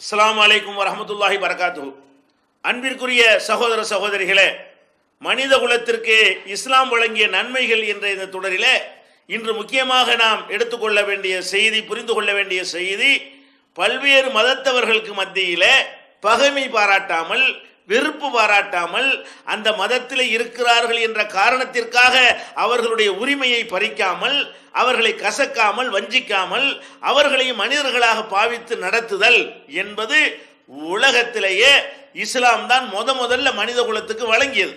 அஸ்ஸலாமு அலைக்கும் வரஹ்மத்துல்லாஹி வரகாத்துஹு. அன்பிற்குரிய சகோதர சகோதரிகளே, மனித குலத்திற்கு இஸ்லாம் வழங்கிய நன்மைகள் என்ற இந்த தொடரிலே இன்று முக்கியமாக நாம் எடுத்துக்கொள்ள வேண்டிய செய்தி, புரிந்து கொள்ள வேண்டிய செய்தி, பல்வேறு மதத்தவர்களுக்கு மத்தியிலே பகைமை பாராட்டாமல், வெறுப்பு பாராட்டாமல், அந்த மதத்தில் இருக்கிறார்கள் என்ற காரணத்திற்காக அவர்களுடைய உரிமையை பறிக்காமல், அவர்களை கசக்காமல், வஞ்சிக்காமல், அவர்களை மனிதர்களாக பாவித்து நடத்துதல் என்பது உலகத்திலேயே இஸ்லாம் தான் முதல்ல மனித குலத்துக்கு வழங்கியது.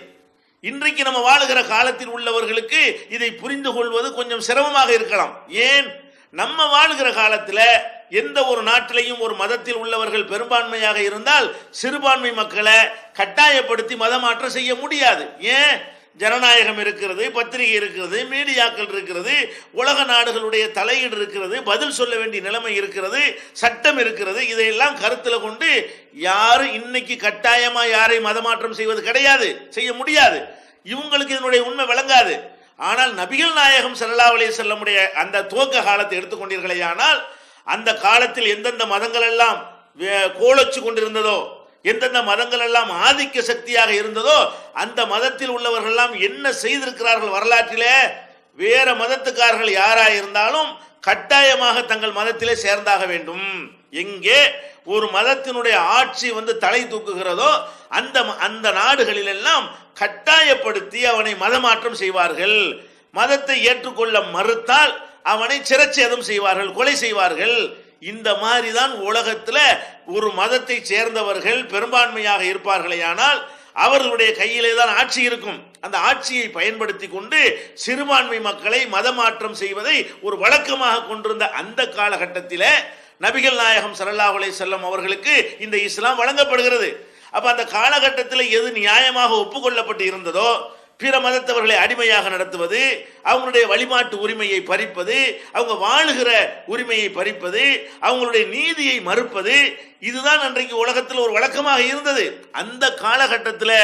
இன்றைக்கு நம்ம வாழுகிற காலத்தில் உள்ளவர்களுக்கு இதை புரிந்து கொள்வது கொஞ்சம் சிரமமாக இருக்கலாம். ஏன்? நம்ம வாழுகிற காலத்தில் எந்த ஒரு நாட்டிலையும் ஒரு மதத்தில் உள்ளவர்கள் பெரும்பான்மையாக இருந்தால் சிறுபான்மை மக்களை கட்டாயப்படுத்தி மதமாற்றம் செய்ய முடியாது. ஏன்? ஜனநாயகம் இருக்கிறது, பத்திரிகை இருக்கிறது, மீடியாக்கள் இருக்கிறது, உலக நாடுகளுடைய தலையீடு இருக்கிறது, பதில் சொல்ல வேண்டிய நிலைமை இருக்கிறது, சட்டம் இருக்கிறது. இதையெல்லாம் கருத்தில் கொண்டு யாரும் இன்னைக்கு கட்டாயமா யாரை மதமாற்றம் செய்வது கிடையாது, செய்ய முடியாது. இவங்களுக்கு இதனுடைய உண்மை விளங்காது. ஆனால் நபிகள் நாயகம் ஸல்லல்லாஹு அலைஹி வஸல்லம் அந்த துவக்க காலத்தை எடுத்துக்கொண்டீர்களேயானால், அந்த காலத்தில் எந்தெந்த மதங்கள் எல்லாம் கோலச்சு கொண்டிருந்ததோ, எந்தெந்த மதங்கள் எல்லாம் ஆதிக்க சக்தியாக இருந்ததோ, அந்த மதத்தில் உள்ளவர்கள் எல்லாம் என்ன செய்திருக்கிறார்கள் வரலாற்றிலே. வேற மதத்துக்காரர்கள் யாரா இருந்தாலும் கட்டாயமாக தங்கள் மதத்திலே சேர்ந்தாக வேண்டும். எங்கே ஒரு மதத்தினுடைய ஆட்சி தலை தூக்குகிறதோ அந்த நாடுகளில் எல்லாம் கட்டாயப்படுத்தி அவனை மதமாற்றம் செய்வார்கள். மதத்தை ஏற்றுக்கொள்ள மறுத்தால் அவனை சிரச்சேதம் செய்வார்கள், கொலை செய்வார்கள். இந்த மாதிரி தான் உலகத்தில் ஒரு மதத்தை சேர்ந்தவர்கள் பெரும்பான்மையாக இருப்பார்களேயானால் அவர்களுடைய கையிலே தான் ஆட்சி இருக்கும். அந்த ஆட்சியை பயன்படுத்தி கொண்டு சிறுபான்மை மக்களை மதமாற்றம் செய்வதை ஒரு வழக்கமாக கொண்டிருந்த அந்த காலகட்டத்தில் நபிகள் நாயகம் ஸல்லல்லாஹு அலைஹி வஸல்லம் அவர்களுக்கு இந்த இஸ்லாம் வழங்கப்படுகிறது. அப்ப அந்த காலகட்டத்தில் எது நியாயமாக ஒப்புக்கொள்ளப்பட்டு இருந்ததோ, பிற மதத்தவர்களை அடிமையாக நடத்துவது, அவங்களுடைய வழிபாட்டு உரிமையை பறிப்பது, அவங்க வாழுகிற உரிமையை பறிப்பது, அவங்களுடைய நீதியை மறுப்பது, இதுதான் அன்றைக்கு உலகத்தில் ஒரு வழக்கமாக இருந்தது. அந்த காலகட்டத்தில்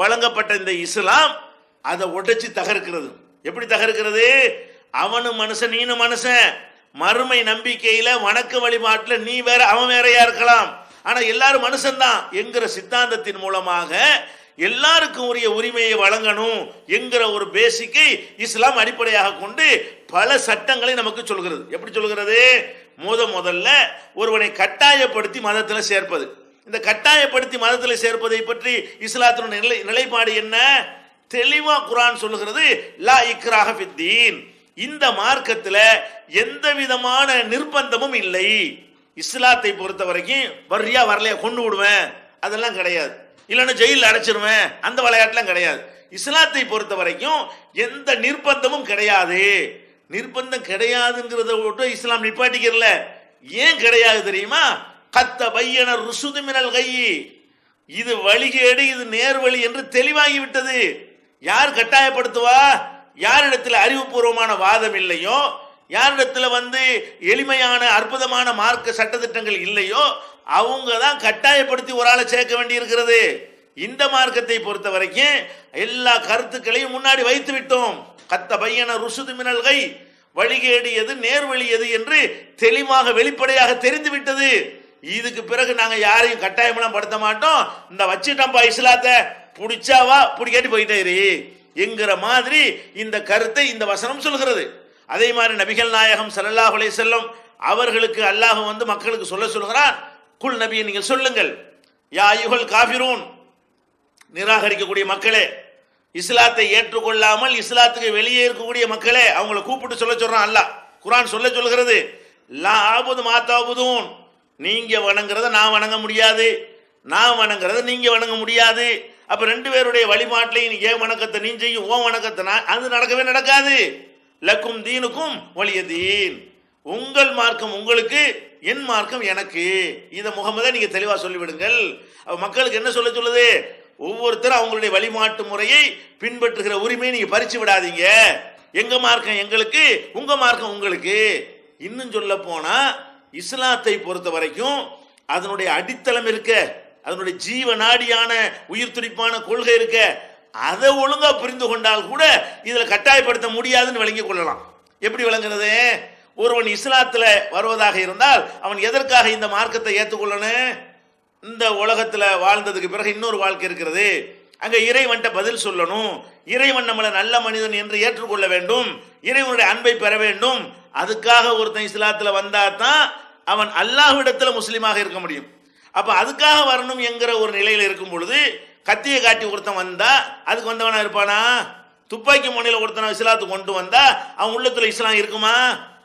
வழங்கப்பட்ட இந்த இஸ்லாம் அதை உடைச்சு தகர்க்கிறது. எப்படி தகர்க்கிறது? அவனும் மனுஷன், நீனும் மனுஷன். மறுமை நம்பிக்கையில வணக்க வழிபாட்டில் நீ வேற அவன் வேறையா இருக்கலாம், ஆனா எல்லாரும் மனுஷன்தான் என்கிற சித்தாந்தத்தின் மூலமாக எல்லாருக்கும் உரிய உரிமையை வழங்கணும் என்கிற ஒரு பேசிக்கை இஸ்லாம் அடிப்படையாக கொண்டு பல சட்டங்களை நமக்கு சொல்கிறது. எப்படி சொல்கிறது? முதல்ல ஒருவனை கட்டாயப்படுத்தி மதத்தில் சேர்ப்பது. இந்த கட்டாயப்படுத்தி மதத்தில் சேர்ப்பதை பற்றி இஸ்லாத்தினுடைய நிலைப்பாடு என்ன? தெளிவா குர்ஆன் சொல்லுகிறது, லா இக்ராஹ ஃபித்தீன். இந்த மார்க்கத்தில் எந்த விதமான நிர்பந்தமும் இல்லை. இஸ்லாத்தை பொறுத்த வரைக்கும் வர்றியா வரலையா கொண்டு விடுவேன் அதெல்லாம் கிடையாது, இல்லைன்னா ஜெயிலில் அடைச்சிருவேன் அந்த விளையாட்டுலாம் கிடையாது. இஸ்லாத்தை பொறுத்த வரைக்கும் எந்த நிர்பந்தமும் கிடையாது. நிர்பந்தம் கிடையாதுங்கிறத விட்டு இஸ்லாம் நிப்பாட்டிக்கிறல. ஏன் கிடையாது தெரியுமா? கத்த பையன ருசுது மினல் கையி, இது வழிகேடு, இது நேர்வழி என்று தெளிவாகி விட்டது. யார் கட்டாயப்படுத்துவா? யாரிடத்தில் அறிவுபூர்வமான வாதம் இல்லையோ, யாரிடத்தில் எளிமையான அற்புதமான மார்க்க சட்டத்திட்டங்கள் இல்லையோ, அவங்க தான் கட்டாயப்படுத்தி ஒரு ஆளை சேர்க்க வேண்டி இருக்கிறது. இந்த மார்க்கத்தை பொறுத்த வரைக்கும் எல்லா கருத்துக்களையும் முன்னாடி வைத்து விட்டோம். கத்த பையன ருசுது மினல் கை, வழிகேடு எது நேர்வழி எது என்று தெளிவாக வெளிப்படையாக தெரிந்து விட்டது. இதுக்கு பிறகு நாங்க யாரையும் கட்டாயமெல்லாம் படுத்த மாட்டோம். இந்த வச்சுட்டோம்பா இஸ்லாத்தை, பிடிச்சாவா பிடிக்காட்டி போயிட்டே இரு என்கிற மாதிரி இந்த கருத்தை இந்த வசனம் சொல்கிறது. அதே மாதிரி நபிகள் நாயகம் ஸல்லல்லாஹு அலைஹி வஸல்லம் அவர்களுக்கு அல்லாஹ் மக்களுக்கு சொல்லுகிறான், குல் நபியை நீங்கள் சொல்லுங்கள், யா அய்யுஹல் காஃபிரூன், நிராகரிக்கக்கூடிய மக்களே, இஸ்லாத்தை ஏற்றுக்கொள்ளாமல் இஸ்லாத்துக்கு வெளியே இருக்கக்கூடிய மக்களே, அவங்களை கூப்பிட்டு சொல்றான் அல்லாஹ். குர்ஆன் சொல்லுகிறது, லா ஆபுது மா தஅபுதூன், நீங்க வணங்குறத நான் வணங்க முடியாது, நான் வணங்குறத நீங்க வணங்க முடியாது. அப்ப ரெண்டு பேருடைய வழிபாட்டிலையும் ஏன் வணக்கத்தை நீ செய்யும், ஓ வணக்கத்தை நான், அது நடக்கவே நடக்காது. லக்கும் தீனுக்கும் வலிய தீன், உங்கள் மார்க்கம் உங்களுக்கு, என் மார்க்கம் எனக்கு. இதை முகமதை நீங்க தெளிவா சொல்லிவிடுங்கள். மக்களுக்கு என்ன சொல்லுது? ஒவ்வொருத்தரும் அவங்களுடைய வழிபாட்டு முறையை பின்பற்றுகிற உரிமையை நீங்க பறிச்சு விடாதீங்க. எங்க மார்க்கம் எங்களுக்கு, உங்க மார்க்கம் உங்களுக்கு. இன்னும் சொல்ல போனா இஸ்லாத்தை பொறுத்த வரைக்கும் அதனுடைய அடித்தளம் இருக்க, அதனுடைய ஜீவநாடியான உயிர் துடிப்பான கொள்கை இருக்க, அதை ஒழுங்கா புரிந்து கொண்டால் கூட இதுல கட்டாயப்படுத்த முடியாதுன்னு விளங்கிக் கொள்ளலாம். எப்படி விளங்குறது? ஒருவன் இஸ்லாத்தில் வருவதாக இருந்தால் அவன் எதற்காக இந்த மார்க்கத்தை ஏற்றுக்கொள்ளணும்? இந்த உலகத்தில் வாழ்ந்ததுக்கு பிறகு இன்னொரு வாழ்க்கை இருக்கிறது. அங்கே இறைவன்ட்ட பதில் சொல்லணும். இறைவன் நம்மளை நல்ல மனிதன் என்று ஏற்றுக்கொள்ள வேண்டும். இறைவனுடைய அன்பை பெற வேண்டும். அதுக்காக ஒருத்தன் இஸ்லாத்தில் வந்தா தான் அவன் அல்லாஹ்விடத்தில் முஸ்லீமாக இருக்க முடியும். அப்போ அதுக்காக வரணும் என்கிற ஒரு நிலையில் இருக்கும் பொழுது கத்தியை காட்டி ஒருத்தன் வந்தா அதுக்கு வந்தவனா இருப்பானா? துப்பாக்கி முனையில் ஒருத்தனை இஸ்லாத்துக்கு கொண்டு வந்தா அவன் உள்ளத்தில் இஸ்லாம் இருக்குமா?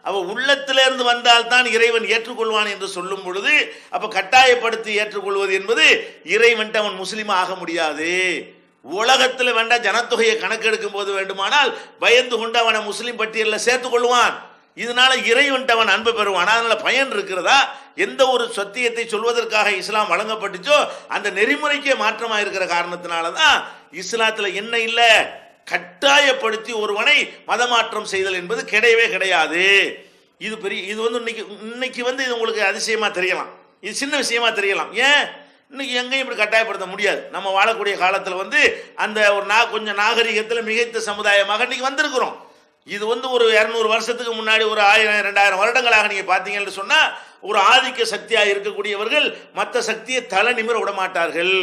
அவ உள்ளத்திலிருந்து வந்தால் தான் இறைவன் ஏற்றுக்கொள்வான் என்று சொல்லும் பொழுது அப்ப கட்டாயப்படுத்தி ஏற்றுக்கொள்வது என்பது இறைவன் அவன் முஸ்லீம் ஆக முடியாது. உலகத்தில் வேண்டாம் ஜனத்தொகையை கணக்கெடுக்கும் போது வேண்டுமானால் பயந்து கொண்டு அவனை முஸ்லீம் பட்டியலில் சேர்த்துக் கொள்வான். இதனால இறைவன் அவன் அன்பு பெறுவான். அதனால பயன் இருக்கிறதா? எந்த ஒரு சத்தியத்தை சொல்வதற்காக இஸ்லாம் வழங்கப்பட்டுச்சோ அந்த நெறிமுறைக்கே மாற்றமாக இருக்கிற காரணத்தினாலதான் இஸ்லாத்துல என்ன இல்லை, கட்டாயப்படுத்தி ஒருவனை மதமாற்றம் செய்தல் என்பது கிடையவே கிடையாது. இது பெரிய இது இன்னைக்கு இது உங்களுக்கு அதிசயமா தெரியலாம், இது சின்ன விஷயமா தெரியலாம். ஏன் இன்னைக்கு எங்கேயும் இப்படி கட்டாயப்படுத்த முடியாது. நம்ம வாழக்கூடிய காலத்தில் அந்த ஒரு கொஞ்சம் நாகரிகத்தில் மிகைத்த சமுதாயமாக இன்னைக்கு வந்திருக்கிறோம். இது ஒரு 200 வருஷத்துக்கு முன்னாடி ஒரு 1000-2000 வருடங்களாக நீங்க பார்த்தீங்கன்னு சொன்னா ஒரு ஆதிக்க சக்தியாக இருக்கக்கூடியவர்கள் மற்ற சக்தியை தலை நிமிர விடமாட்டார்கள்.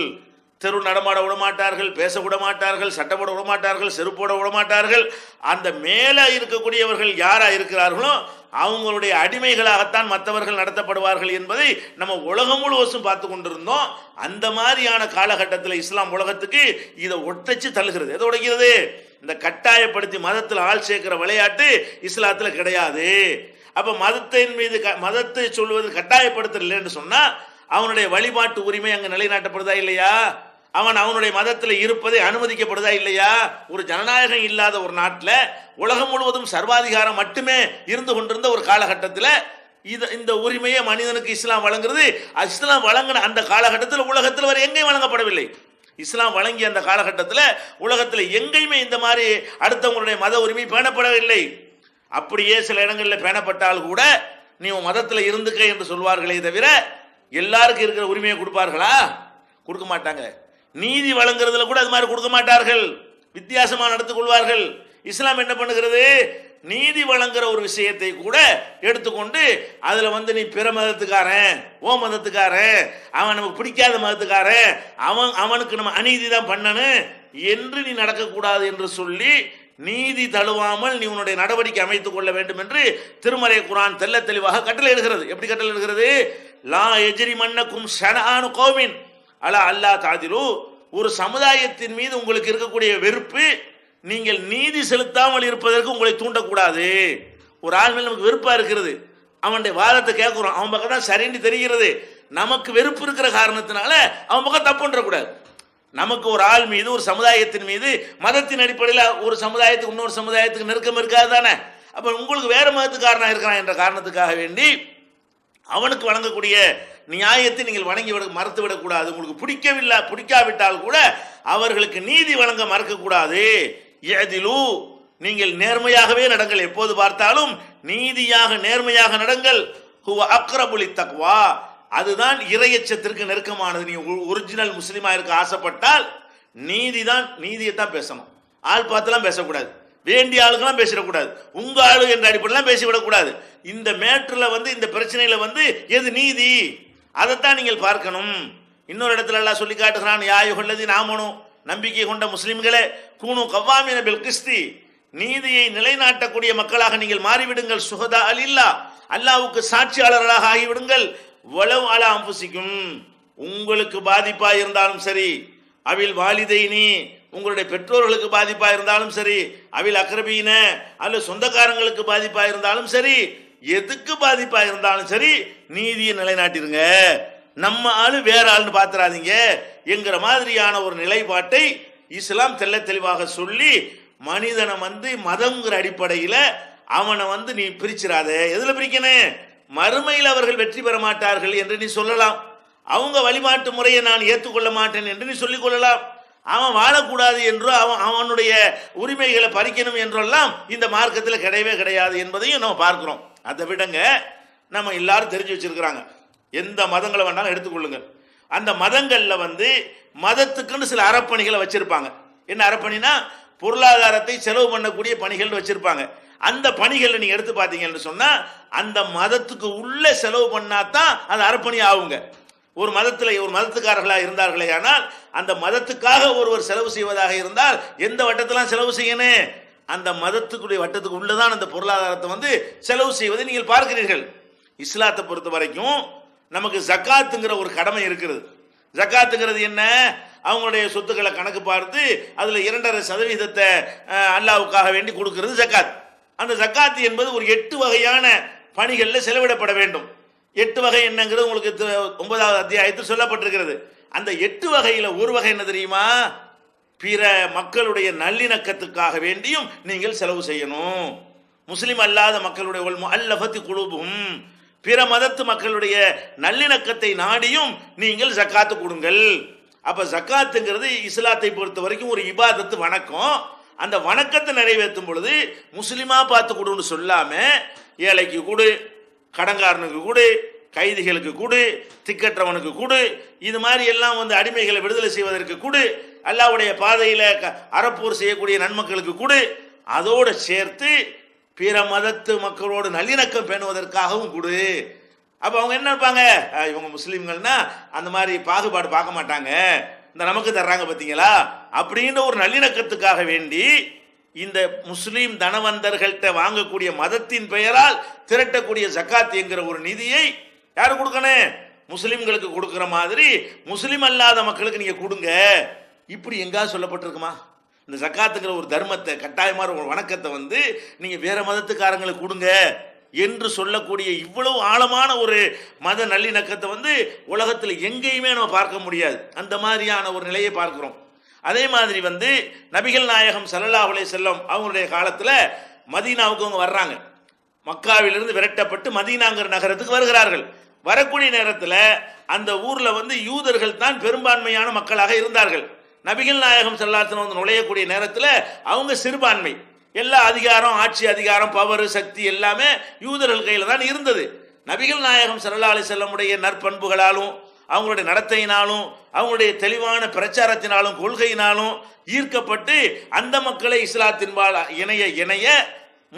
தெரு நடமாட விடமாட்டார்கள், பேச விடமாட்டார்கள், சட்டப்போட விடமாட்டார்கள், செருப்போட விடமாட்டார்கள். அந்த மேலே இருக்கக்கூடியவர்கள் யாரா இருக்கிறார்களோ அவங்களுடைய அடிமைகளாகத்தான் மற்றவர்கள் நடத்தப்படுவார்கள் என்பதை நம்ம உலகம் முழுவதும் பார்த்து கொண்டிருந்தோம். அந்த மாதிரியான காலகட்டத்தில் இஸ்லாம் உலகத்துக்கு இதை ஒட்டச்சு தள்ளுகிறது. எதை உடைக்கிறது? இந்த கட்டாயப்படுத்தி மதத்தில் ஆள் சேர்க்கிற விளையாட்டு இஸ்லாத்தில் கிடையாது. அப்ப மதத்தின் மீது மதத்தை சொல்வது கட்டாயப்படுத்தல் இல்லைன்னு சொன்னா அவனுடைய வழிபாட்டு உரிமை அங்கு நிலைநாட்டப்படுதா இல்லையா? அவனுடைய மதத்தில் இருப்பதை அனுமதிக்கப்படுதா இல்லையா? ஒரு ஜனநாயகம் இல்லாத ஒரு நாட்டில் உலகம் முழுவதும் சர்வாதிகாரம் மட்டுமே இருந்து கொண்டிருந்த ஒரு காலகட்டத்தில் இந்த உரிமையை மனிதனுக்கு இஸ்லாம் வழங்குறது. இஸ்லாம் வழங்கின அந்த காலகட்டத்தில் உலகத்தில் வரை எங்கேயும் வழங்கப்படவில்லை. இஸ்லாம் வழங்கிய அந்த காலகட்டத்தில் உலகத்தில் எங்கேயுமே இந்த மாதிரி அடுத்தவங்களுடைய மத உரிமை பேணப்படவில்லை. அப்படியே சில இடங்களில் பேணப்பட்டால் கூட நீ மதத்தில் இருந்துக்க என்று சொல்வார்களே தவிர எல்லாருக்கும் இருக்கிற உரிமையை கொடுப்பார்களா? கொடுக்க மாட்டாங்க. நீதி வழங்குறதுல கூட அது மாதிரி கொடுக்க மாட்டார்கள். வித்தியாசமாக நடந்து கொள்வார்கள். இஸ்லாம் என்ன பண்ணுகிறது? நீதி வழங்குற ஒரு விஷயத்தை கூட எடுத்துக்கொண்டு அதுல நீ பிற மதத்துக்காரன், ஓ மதத்துக்காரன், அவன் நமக்கு பிடிக்காத மதத்துக்காரன், அவனுக்கு நம்ம அநீதி தான் பண்ணணும் என்று நீ நடக்கக்கூடாது என்று சொல்லி நீதி தழுவாமல் நீ உன்னுடைய நடவடிக்கை அமைத்துக் கொள்ள வேண்டும் என்று திருமறை குர்ஆன் தெல்ல தெளிவாக கட்டளை இடுகிறது. எப்படி கட்டளை இடுகிறது? லா எஜ்ரிமன்னக்கும் ஷனஆனு கௌமின் அலா அல்லா தாதிலு. ஒரு சமுதாயத்தின் மீது உங்களுக்கு இருக்கக்கூடிய வெறுப்பு நீங்கள் நீதி செலுத்தாமல் இருப்பதற்கு உங்களை தூண்டக்கூடாது. ஒரு ஆள் மேல் நமக்கு வெறுப்பா இருக்கிறது, அவனுடைய வாதத்தை கேட்கிறோம், அவன் பக்கம் தான் சரின்னு தெரிகிறது, நமக்கு வெறுப்பு இருக்கிற காரணத்தினால அவன் பக்கம் தப்புன்றக்கூடாது. நமக்கு ஒரு ஆள் மீது ஒரு சமுதாயத்தின் மீது மதத்தின் அடிப்படையில் ஒரு சமுதாயத்துக்கு இன்னொரு சமுதாயத்துக்கு நெருக்கம் இருக்காது தானே. அப்ப உங்களுக்கு வேற மதத்துக்காரனா இருக்கிறான் என்ற காரணத்துக்காக வேண்டி அவனுக்கு வழங்கக்கூடிய நியாயத்தை நீங்கள் வணங்கி மறுத்துவிடக்கூடாது. உங்களுக்கு பிடிக்காவிட்டால் கூட அவர்களுக்கு நீதி வழங்க மறுக்கக்கூடாது. யதிலு, நீங்கள் நேர்மையாகவே நடங்கள், எப்போது பார்த்தாலும் நீதியாக நேர்மையாக நடங்கள். ஹுவ அக்ரபு லித்தக்வா, அதுதான் இறையச்சத்திற்கு நெருக்கமானது. நீ ஒரிஜினல் முஸ்லீமா இருக்க ஆசைப்பட்டால் நீதியைத்தான் பேசணும். ஆள் பார்த்துலாம் பேசக்கூடாது, வேண்டிய ஆளுக்கெல்லாம் பேசிடக்கூடாது, உங்க ஆளு என்ற அடிப்படையெல்லாம் பேசிவிடக்கூடாது. இந்த மேட்டர்ல இந்த பிரச்சனையில எது நீதி அதைத்தான் நீங்கள் பார்க்கணும். இன்னொரு இடத்துல எல்லாம் சொல்லி காட்டுகிறான், யாயுகல்லதி நாமனும், நம்பிக்கை கொண்ட முஸ்லிம்களே, கூனு கவ்வாமின பில் கிஸ்தி, நீதியை நிலைநாட்டக்கூடிய மக்களாக நீங்கள் மாறிவிடுங்கள். சுஹதா அலில்லா, அல்லாஹ்வுக்கு சாட்சியாளர்களாக ஆகிவிடுங்கள். வலவ் அலா அன்ஃபுசிக்கும், உங்களுக்கு பாதிப்பா இருந்தாலும் சரி, அவில் வாலிதைனி, உங்களுடைய பெற்றோர்களுக்கு பாதிப்பா இருந்தாலும் சரி, அவில் அக்ரபீன, அல்ல சொந்தக்காரங்களுக்கு பாதிப்பா இருந்தாலும் சரி, எதுக்கு பாதிப்பா இருந்தாலும் சரி நீதியை நிலைநாட்டிருங்க. நம்ம ஆளு வேற ஆள்னு பாத்துறாதீங்க என்கிற மாதிரியான ஒரு நிலைப்பாட்டை இஸ்லாம் தெல்ல தெளிவாக சொல்லி மனிதனை மதம்ங்கிற அடிப்படையில் அவனை நீ பிரிச்சிடாத. எதுல பிரிக்கணும்? மறுமையில் அவர்கள் வெற்றி பெற மாட்டார்கள் என்று நீ சொல்லலாம். அவங்க வழிபாட்டு முறையை நான் ஏற்றுக்கொள்ள மாட்டேன் என்று நீ சொல்லிக் கொள்ளலாம். அவன் வாழக்கூடாது என்றோ அவனுடைய உரிமைகளை பறிக்கணும் என்றெல்லாம் இந்த மார்க்கத்தில் கிடையவே கிடையாது என்பதையும் நம்ம பார்க்கிறோம். அதை விடங்க, நம்ம எல்லாரும் தெரிஞ்சு வச்சிருக்கிறாங்க, எந்த மதங்களை வேணாலும் எடுத்துக்கொள்ளுங்கள், அந்த மதங்கள்ல மதத்துக்குன்னு சில அறப்பணிகளை வச்சிருப்பாங்க. என்ன அறப்பணினா பொருளாதாரத்தை செலவு பண்ணக்கூடிய பணிகள் வச்சிருப்பாங்க. அந்த பணிகளை நீங்க எடுத்து பார்த்தீங்கன்னு சொன்னா அந்த மதத்துக்கு உள்ள செலவு பண்ணாதான் அது அறப்பணி ஆகுங்க. ஒரு மதத்துக்காரர்களாக இருந்தார்களே ஆனால் அந்த மதத்துக்காக ஒருவர் செலவு செய்வதாக இருந்தால் எந்த வட்டத்திலாம் செலவு செய்யணும், அந்த மதத்துக்குரிய வட்டத்துக்கு உள்ளதான் அந்த பொருளாதாரத்தை வந்து செலவு செய்வதை நீங்கள் பார்க்கிறீர்கள். இஸ்லாத்தை பொறுத்த வரைக்கும் நமக்கு ஜக்காத்துங்கிற ஒரு கடமை இருக்கிறது. ஜக்காத்துங்கிறது என்ன? அவங்களுடைய சொத்துக்களை கணக்கு பார்த்து அதுல 2.5% அல்லாஹ்வுக்காக வேண்டி கொடுக்கிறது ஜக்காத். அந்த ஜக்காத் என்பது ஒரு 8 வகையான பணிகளில் செலவிடப்பட வேண்டும். 8 வகை என்னங்கிறது உங்களுக்கு 9வது அத்தியாயத்தில் சொல்லப்பட்டிருக்கிறது. அந்த 8 வகையில ஒரு வகை என்ன தெரியுமா? பிற மக்களுடைய நல்லிணக்கத்துக்காக வேண்டியும் நீங்கள் செலவு செய்யணும். முஸ்லிம் அல்லாத மக்களுடைய அல்லஃபத்தி குலூபுஹும், பிற மதத்து மக்களுடைய நல்லிணக்கத்தை நாடியும் நீங்கள் ஜக்காத்து கொடுங்கள். அப்ப ஜக்காத்துங்கிறது இஸ்லாத்தை பொறுத்த வரைக்கும் ஒரு இபாதத்து, வணக்கம். அந்த வணக்கத்தை நிறைவேற்றும் பொழுது முஸ்லிமா பார்த்து கொடுன்னு சொல்லாம ஏழைக்கு கொடு, கடங்காரனுக்கு கொடு, கைதிகளுக்கு கொடு, திக்கற்றவனுக்கு கொடு, இது மாதிரி எல்லாம் வந்து அடிமைகளை விடுதலை செய்வதற்கு கொடு, அல்லாஹ்வுடைய பாதையில அறப்போர் செய்யக்கூடிய நன்மக்களுக்கு கொடு, அதோடு சேர்த்து பிற மதத்து மக்களோடு நல்லிணக்கம் பேணுவதற்காகவும் கொடு. அப்போ அவங்க என்ன இருப்பாங்க, இவங்க முஸ்லீம்கள்னா அந்த மாதிரி பாகுபாடு பார்க்க மாட்டாங்க, இந்த நமக்கு தர்றாங்க பார்த்தீங்களா அப்படின்ற ஒரு நல்லிணக்கத்துக்காக வேண்டி இந்த முஸ்லீம் தனவந்தர்கள்ட்ட வாங்கக்கூடிய மதத்தின் பெயரால் திரட்டக்கூடிய ஜக்காத் என்கிற ஒரு நிதியை யாரு கொடுக்கணும்? முஸ்லீம்களுக்கு கொடுக்கிற மாதிரி முஸ்லீம் அல்லாத மக்களுக்கு நீங்க கொடுங்க. இப்படி எங்காவது சொல்லப்பட்டிருக்குமா? இந்த ஜக்காத்துங்கிற ஒரு தர்மத்தை, கட்டாயமான ஒரு வணக்கத்தை வந்து நீங்க வேற மதத்துக்காரங்களுக்கு கொடுங்க என்று சொல்லக்கூடிய இவ்வளவு ஆழமான ஒரு மத நல்லிணக்கத்தை வந்து உலகத்தில் எங்கேயுமே நம்ம பார்க்க முடியாது. அந்த மாதிரியான ஒரு நிலையை பார்க்கிறோம். அதே மாதிரி வந்து நபிகள் நாயகம் ஸல்லல்லாஹு அலைஹி வஸல்லம் அவங்களுடைய காலத்தில் மதீனாவுக்கு அவங்க வர்றாங்க. மக்காவிலிருந்து விரட்டப்பட்டு மதீனாங்கிற நகரத்துக்கு வருகிறார்கள். வரக்கூடிய நேரத்தில் அந்த ஊர்ல வந்து யூதர்கள் தான் பெரும்பான்மையான மக்களாக இருந்தார்கள். நபிகள் நாயகம் ஸல்லல்லாஹு அலைஹி வஸல்லம் வந்து நுழையக்கூடிய நேரத்தில் அவங்க சிறுபான்மை, எல்லா அதிகாரம், ஆட்சி அதிகாரம், பவர், சக்தி எல்லாமே யூதர்கள் கையில் தான் இருந்தது. நபிகள் நாயகம் ஸல்லல்லாஹு அலைஹி வஸல்லமுடைய நற்பண்புகளாலும் அவங்களுடைய நடத்தையினாலும் அவங்களுடைய தெளிவான பிரச்சாரத்தினாலும் கொள்கையினாலும் ஈர்க்கப்பட்டு அந்த மக்களை இஸ்லாத்தின்பால் இணைய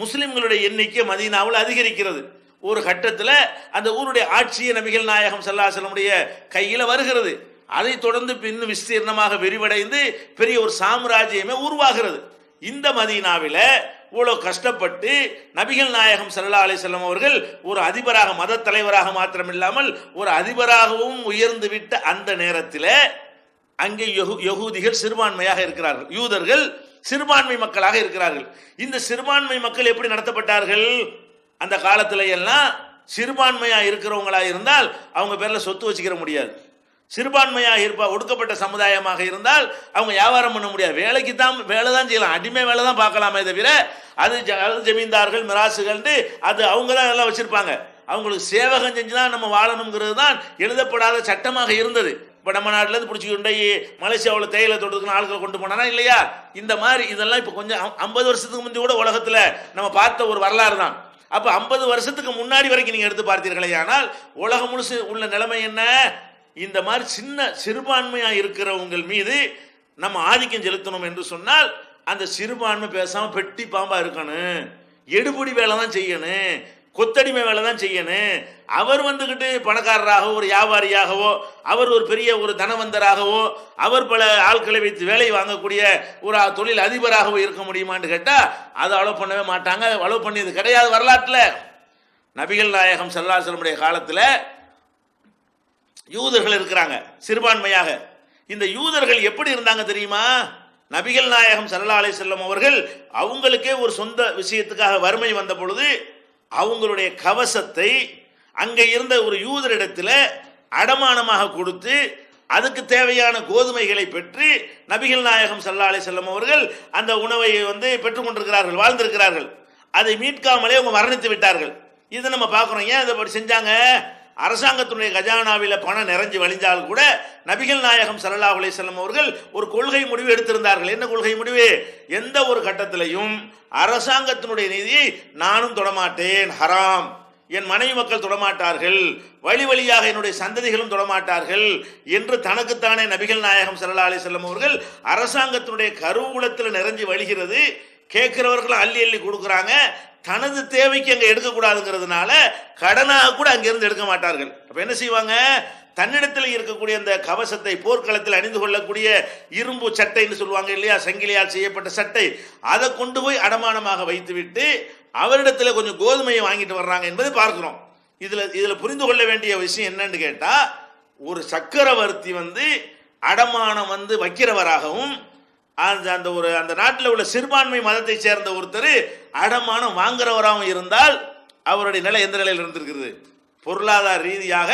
முஸ்லிம்களுடைய எண்ணிக்கை மதீனாவில் அதிகரிக்கிறது. ஒரு கட்டத்தில் அந்த ஊருடைய ஆட்சியை நபிகள் நாயகம் ஸல்லல்லாஹு அலைஹி வஸல்லமுடைய கையில் வருகிறது. அதை தொடர்ந்து இன்னும் விஸ்தீர்ணமாக விரிவடைந்து பெரிய ஒரு சாம்ராஜ்யமே உருவாகிறது. இந்த மதீனாவில் இவ்வளோ கஷ்டப்பட்டு நபிகள் நாயகம் ஸல்லல்லாஹு அலைஹி வஸல்லம் அவர்கள் ஒரு அதிபராக, மத தலைவராக மாத்திரமில்லாமல் ஒரு அதிபராகவும் உயர்ந்து விட்ட அந்த நேரத்தில் அங்கே யகூதிகள் சிறுபான்மையாக இருக்கிறார்கள், யூதர்கள் சிறுபான்மை மக்களாக இருக்கிறார்கள். இந்த சிறுபான்மை மக்கள் எப்படி நடத்தப்பட்டார்கள்? அந்த காலத்துல எல்லாம் சிறுபான்மையா இருக்கிறவங்களா இருந்தால் அவங்க பேர்ல சொத்து வச்சுக்கிற முடியாது. சிறுபான்மையாக ஒடுக்கப்பட்ட சமுதாயமாக இருந்தால் அவங்க வியாபாரம் பண்ண முடியாது, வேலைக்கு தான் வேலை தான் செய்யலாம், அடிமை வேலை தான் பார்க்கலாமே தவிர அது ஜமீன்தார்கள் மிராசுகள் அது அவங்க தான் எல்லாம் வச்சிருப்பாங்க. அவங்களுக்கு சேவகம் செஞ்சுதான் நம்ம வாழணுங்கிறது தான் எழுதப்படாத சட்டமாக இருந்தது. இப்போ நம்ம நாட்டிலேருந்து பிடிச்சி கொண்டு மலேசியாவில் தேயிலை தோட்டத்துக்கு ஆட்களை கொண்டு போனானா இல்லையா? இந்த மாதிரி இதெல்லாம் இப்போ கொஞ்சம் 50 வருஷத்துக்கு முந்தைய கூட உலகத்தில் நம்ம பார்த்த ஒரு வரலாறு தான். அப்போ 50 வருஷத்துக்கு முன்னாடி வரைக்கும் நீங்கள் எடுத்து பார்த்தீர்களே ஆனால் உலகம் முழுசு உள்ள நிலைமை என்ன? இந்த மாதிரி சின்ன சிறுபான்மையாக இருக்கிறவங்க மீது நம்ம ஆதிக்கம் செலுத்தணும் என்று சொன்னால் அந்த சிறுபான்மை பேசாமல் பெட்டி பாம்பாக இருக்கணும், எடுபடி வேலை தான் செய்யணும், கொத்தடிமை வேலை தான் செய்யணும். அவர் வந்துக்கிட்டு பணக்காரராகவோ ஒரு வியாபாரியாகவோ அவர் ஒரு பெரிய ஒரு தனவந்தராகவோ அவர் பல ஆட்களை வைத்து வேலை வாங்கக்கூடிய ஒரு தொழில் அதிபராகவோ இருக்க முடியுமான்னு கேட்டால் அதை அலோவ் பண்ணவே மாட்டாங்க. அலோவ் பண்ணியது கிடையாது வரலாற்றில். நபிகள் நாயகம் ஸல்லல்லாஹு அலைஹி வஸல்லம் காலத்தில் யூதர்கள் இருக்கிறாங்க சிறுபான்மையாக. இந்த யூதர்கள் எப்படி இருந்தாங்க தெரியுமா? நபிகள் நாயகம் ஸல்லல்லாஹு அலைஹி வஸல்லம் அவர்கள் அவங்களுக்கே ஒரு சொந்த விஷயத்துக்காக வறுமை வந்த பொழுது அவங்களுடைய கவசத்தை அங்கே இருந்த ஒரு யூதரிடத்தில் அடமானமாக கொடுத்து அதுக்கு தேவையான கோதுமைகளை பெற்று நபிகள் நாயகம் ஸல்லல்லாஹு அலைஹி வஸல்லம் அவர்கள் அந்த உணவை வந்து பெற்றுக்கொண்டிருக்கிறார்கள், வாழ்ந்திருக்கிறார்கள். அதை மீட்காமலே அவங்க மரணித்து விட்டார்கள். இதை நம்ம பார்க்குறோம். ஏன் இதை அப்படி செஞ்சாங்க? அரசாங்கத்தினுடைய கஜானாவில் பணம் நிறைஞ்சு வழிஞ்சால் கூட நபிகள் நாயகம் ஸல்லல்லாஹு அலைஹி வஸல்லம் அவர்கள் ஒரு கொள்கை முடிவு எடுத்திருந்தார்கள். என்ன கொள்கை முடிவு? எந்த ஒரு கட்டத்திலையும் அரசாங்கத்தினுடைய நிதியை நானும் தொடமாட்டேன், ஹராம், என் மனைவி மக்கள் தொடமாட்டார்கள், வழி வழியாக என்னுடைய சந்ததிகளும் தொடமாட்டார்கள் என்று தனக்குத்தானே நபிகள் நாயகம் ஸல்லல்லாஹு அலைஹி வஸல்லம் அவர்கள் அரசாங்கத்தினுடைய கருவூலத்தில் நிறைஞ்சு வழிகிறது. கேட்கிறவர்களும் அள்ளி அள்ளி கொடுக்குறாங்க. தனது தேவைக்கு அங்கே எடுக்கக்கூடாதுங்கிறதுனால கடனாக கூட அங்கிருந்து எடுக்க மாட்டார்கள். அப்போ என்ன செய்வாங்க? தன்னிடத்தில் இருக்கக்கூடிய அந்த கவசத்தை போர்க்களத்தில் அணிந்து கொள்ளக்கூடிய இரும்பு சட்டைன்னு சொல்லுவாங்க இல்லையா, சங்கிலியால் செய்யப்பட்ட சட்டை, அதை கொண்டு போய் அடமானமாக வைத்துவிட்டு அவரிடத்தில் கொஞ்சம் கோதுமையை வாங்கிட்டு வர்றாங்க என்பதை பார்க்கிறோம். இதுல புரிந்து கொள்ள வேண்டிய விஷயம் என்னன்னு கேட்டா, ஒரு சக்கரவர்த்தி அடமானம் வைக்கிறவராகவும் அந்த நாட்டில் உள்ள சிறுபான்மை மதத்தை சேர்ந்த ஒருத்தர் அடமானம் வாங்குறவராகவும் இருந்தால் அவருடைய நிலை எந்த நிலையில் இருந்திருக்கிறது? பொருளாதார ரீதியாக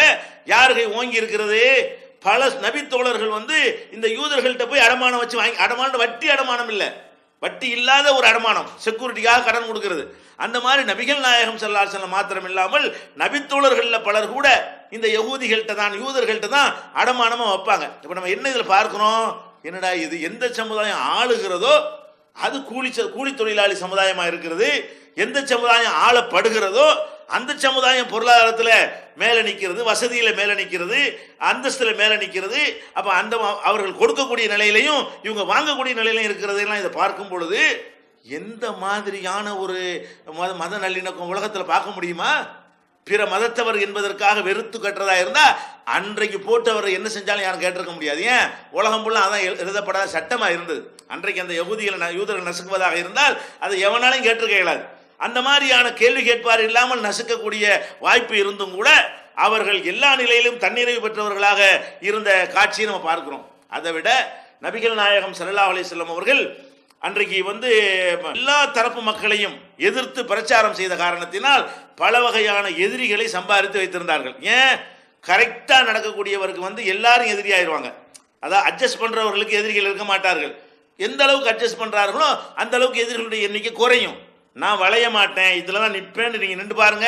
யாருகை ஓங்கி இருக்கிறது? பல நபித்தோழர்கள் இந்த யூதர்கள்ட்ட போய் அடமானம் வச்சு வாங்கி, அடமானம் வட்டி அடமானம் இல்லை, வட்டி இல்லாத ஒரு அடமானம், செக்யூரிட்டிக்காக கடன் கொடுக்கிறது. அந்த மாதிரி நபிகள் நாயகம் ஸல்லல்லாஹு அலைஹி வஸல்லம் மாத்திரம் இல்லாமல் நபித்தோழர்கள் பலர் கூட இந்த யூதர்கள்ட்ட தான் அடமானமா வைப்பாங்க. இப்ப நம்ம என்ன இதுல பார்க்கிறோம்? என்னடா இது, எந்த சமுதாயம் ஆளுகிறதோ அது கூலி தொழிலாளி சமுதாயமா இருக்கிறது. எந்த சமுதாயம் ஆளப்படுகிறதோ அந்த சமுதாயம் பொருளாதாரத்தில் மேல நிற்கிறது, வசதியில மேல நிற்கிறது, அந்தஸ்துல மேல நிற்கிறது. அப்ப அவர்கள் கொடுக்கக்கூடிய நிலையிலையும் இவங்க வாங்கக்கூடிய நிலையிலையும் இருக்கிறதெல்லாம் இதை பார்க்கும் பொழுது எந்த மாதிரியான ஒரு மத நல்லிணக்கம் உலகத்தில் பார்க்க முடியுமா? பிற மதத்தவர் என்பதற்காக வெறுத்து கட்டுறதா இருந்தா அன்றைக்கு போட்டவர் என்ன செஞ்சாலும் யாரும் கேட்டிருக்க முடியாது. ஏன்? உலகம் ஃபுல்லாக அதான் எழுதப்படாத சட்டமா இருந்தது. அன்றைக்கு அந்த யூதர்கள் நசுக்குவதாக இருந்தால் அதை எவனாலையும் கேட்டிருக்க இயலாது. அந்த மாதிரியான கேள்வி கேட்பார் இல்லாமல் நசுக்கக்கூடிய வாய்ப்பு இருந்தும் கூட அவர்கள் எல்லா நிலையிலும் தன்னிறைவு பெற்றவர்களாக இருந்த காட்சியை நம்ம பார்க்கிறோம். அதை விட நபிகள் நாயகம் ஸல்லல்லாஹு அலைஹி வஸல்லம் அவர்கள் அன்றைக்கு எல்லா தரப்பு மக்களையும் எதிர்த்து பிரச்சாரம் செய்த காரணத்தினால் பல வகையான எதிரிகளை சம்பாதித்து வைத்திருந்தார்கள். ஏன்? கரெக்டா நடக்கக்கூடியவருக்கு எல்லாரும் எதிரியாயிருவாங்க. அதான் அட்ஜஸ்ட் பண்றவர்களுக்கு எதிரிகள் இருக்க மாட்டார்கள். எந்த அளவுக்கு அட்ஜஸ்ட் பண்றார்களோ அந்த அளவுக்கு எதிரிகளுடைய எண்ணிக்கை குறையும். நான் வளைய மாட்டேன், இதுல தான் நிற்பேன்னு நீங்க நின்று பாருங்க,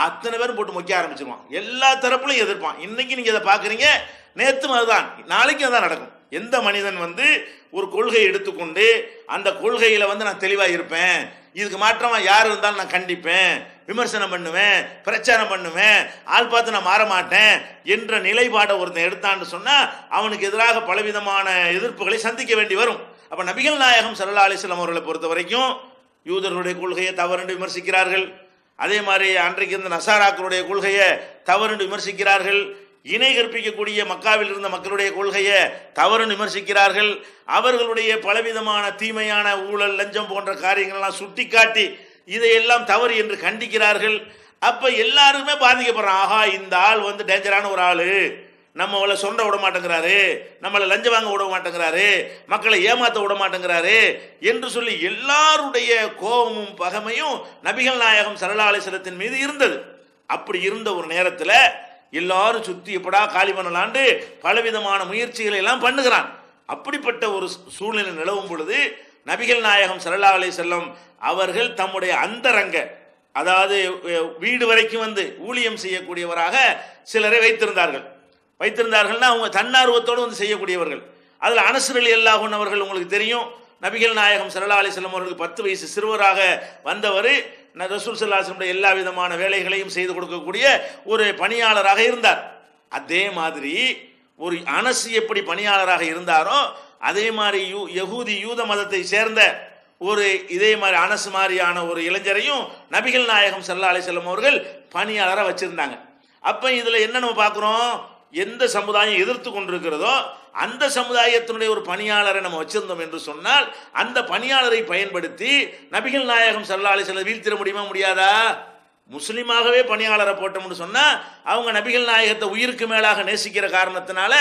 அத்தனை பேரும் போட்டு மொக்க ஆரம்பிச்சிருவான். எல்லா தரப்புலையும் எதிர்ப்பான். இன்னைக்கு நீங்க இதை பாக்குறீங்க, நேத்தும் அதுதான், நாளைக்கும் அதான் நடக்கும். எந்த மனிதன் ஒரு கொள்கையை எடுத்துக்கொண்டு அந்த கொள்கையில நான் தெளிவா இருப்பேன், இதுக்கு மாற்றமா யார் இருந்தாலும் நான் கண்டிப்பேன், விமர்சனம் பண்ணுவேன், பிரச்சாரம் பண்ணுவேன், ஆள் பார்த்து நான் மாற மாட்டேன் என்ற நிலைப்பாடை ஒருத்தன் எடுத்தான்னு சொன்னா அவனுக்கு எதிராக பலவிதமான எதிர்ப்புகளை சந்திக்க வேண்டி வரும். அப்ப நபிகள் நாயகம் ஸல்லல்லாஹு அலைஹி வஸல்லம் அவர்களை பொறுத்த வரைக்கும் யூதர்களுடைய கொள்கையை தவறு விமர்சிக்கிறார்கள். அதே மாதிரி அன்றைக்கு இருந்த நசாராக்களுடைய கொள்கையை தவறு விமர்சிக்கிறார்கள். இணை கற்பிக்கக்கூடிய மக்காவில் இருந்த மக்களுடைய கொள்கையை தவறு விமர்சிக்கிறார்கள். அவர்களுடைய பலவிதமான தீமையான ஊழல், லஞ்சம் போன்ற காரியங்கள்லாம் சுட்டி காட்டி இதையெல்லாம் தவறு என்று கண்டிக்கிறார்கள். அப்ப எல்லாருமே பாதிக்கப்படுறான். ஆஹா, இந்த ஆள் டேஞ்சரான ஒரு ஆளு, நம்மளை சொன்ன விட மாட்டேங்கிறாரு, நம்மளை லஞ்சம் வாங்க விட மாட்டேங்கிறாரு, மக்களை ஏமாத்த விட மாட்டேங்கிறாரு என்று சொல்லி எல்லாருடைய கோபமும் பகைமையும் நபிகள் நாயகம் ஸல்லல்லாஹு அலைஹி வஸல்லத்தின் மீது இருந்தது. அப்படி இருந்த ஒரு நேரத்தில் எல்லாரும் சுத்தி எப்படா காலி பண்ணலாண்டு பலவிதமான முயற்சிகளை எல்லாம் பண்ணுகிறான். அப்படிப்பட்ட ஒரு சூழ்நிலை நிலவும் பொழுது நபிகள் நாயகம் ஸல்லல்லாஹு அலைஹி வஸல்லம் அவர்கள் தம்முடைய அந்தரங்க, அதாவது வீடு வரைக்கும் ஊழியம் செய்யக்கூடியவராக சிலரை வைத்திருந்தார்கள்னா அவங்க தன்னார்வத்தோடு செய்யக்கூடியவர்கள். அதில் அனஸ் ரலியல்லாஹு அன்ஹு அவர்கள் உங்களுக்கு தெரியும், நபிகள் நாயகம் ஸல்லல்லாஹு அலைஹி வஸல்லம் அவர்களுக்கு 10 வயசு சிறுவராக வந்தவர் ரசூல் ஸல்லல்லாஹு அலைஹி வஸல்லம் எல்லா விதமான வேலைகளையும் செய்து கொடுக்கக்கூடிய ஒரு பணியாளராக இருந்தார். அதே மாதிரி ஒரு அனஸ் எப்படி பணியாளராக இருந்தாரோ அதே மாதிரி யூத மதத்தை சேர்ந்த ஒரு இதே மாதிரி அனஸ் மாதிரியான ஒரு இளைஞரையும் நபிகள் நாயகம் ஸல்லல்லாஹு அலைஹி வஸல்லம் அவர்கள் பணியாளராக வச்சிருந்தாங்க. அப்ப இதுல என்ன நம்ம பார்க்கிறோம்? எந்த சமுதாயம் எதிர்த்து கொண்டிருக்கிறதோ அந்த சமுதாயத்தினுடைய ஒரு பணியாளரை நம்ம வச்சிருந்தோம் என்று சொன்னால் அந்த பணியாளரை பயன்படுத்தி நபிகள் நாயகம் ஸல்லல்லாஹு அலைஹி வஸல்லம் வீழ்த்திட முடியுமா, முடியாதா? முஸ்லீமாகவே பணியாளரை போட்டோம்னு சொன்னா அவங்க நபிகள் நாயகத்தை உயிருக்கு மேலாக நேசிக்கிற காரணத்தினால